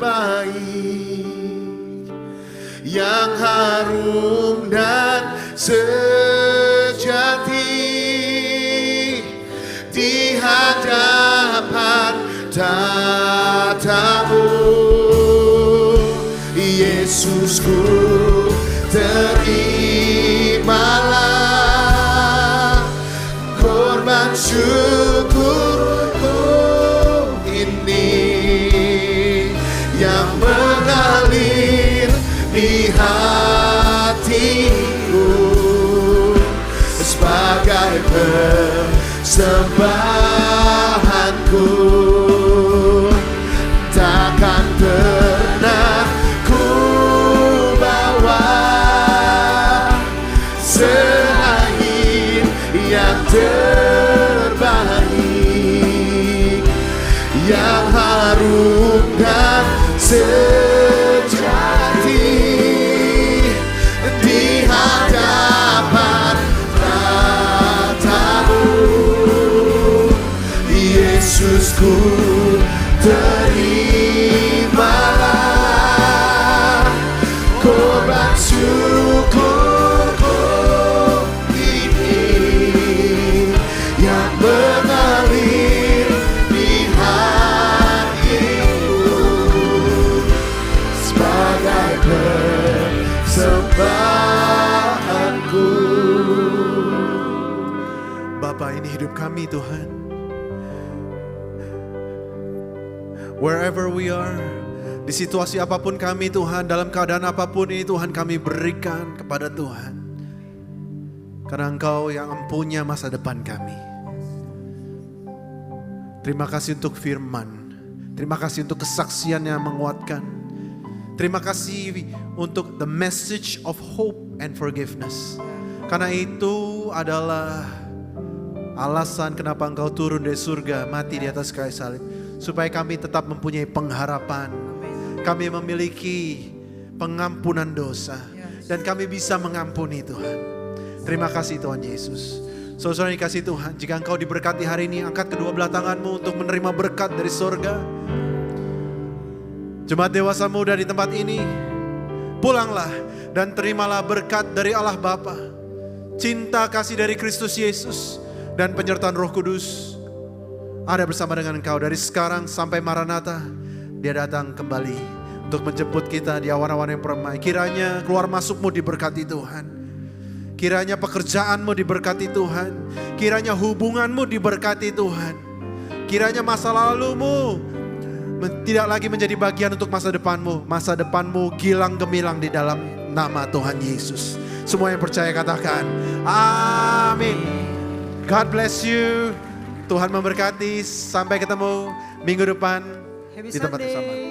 yang harum dan sejati di hadapan tatamu. Yesusku, terimalah korban syukurku ini yang mengalir di hatiku sebagai persembahanku. Takkan pernah ku Tuhanku, terimalah korban syukurku ini yang mengalir di hatiku sebagai persembahanku. Bapa, ini hidup kami Tuhan. Wherever we are, di situasi apapun kami Tuhan, dalam keadaan apapun ini Tuhan, kami berikan kepada Tuhan. Karena Engkau yang mempunyai masa depan kami. Terima kasih untuk firman. Terima kasih untuk kesaksian yang menguatkan. Terima kasih untuk the message of hope and forgiveness. Karena itu adalah alasan kenapa Engkau turun dari surga, mati di atas kayu salib. Supaya kami tetap mempunyai pengharapan. Kami memiliki pengampunan dosa. Dan kami bisa mengampuni Tuhan. Terima kasih Tuhan Yesus. Saudara dikasih Tuhan, jika Engkau diberkati hari ini, angkat kedua belah tanganmu untuk menerima berkat dari surga. Jemaat dewasa muda di tempat ini, pulanglah dan terimalah berkat dari Allah Bapa, cinta kasih dari Kristus Yesus, dan penyertaan Roh Kudus ada bersama dengan engkau dari sekarang sampai Maranatha. Dia datang kembali untuk menjemput kita di awan-awan yang permai. Kiranya keluar masukmu diberkati Tuhan. Kiranya pekerjaanmu diberkati Tuhan. Kiranya hubunganmu diberkati Tuhan. Kiranya masa lalumu tidak lagi menjadi bagian untuk masa depanmu. Masa depanmu gilang gemilang di dalam nama Tuhan Yesus. Semua yang percaya katakan amin. God bless you. Tuhan memberkati. Sampai ketemu minggu depan di tempat yang sama.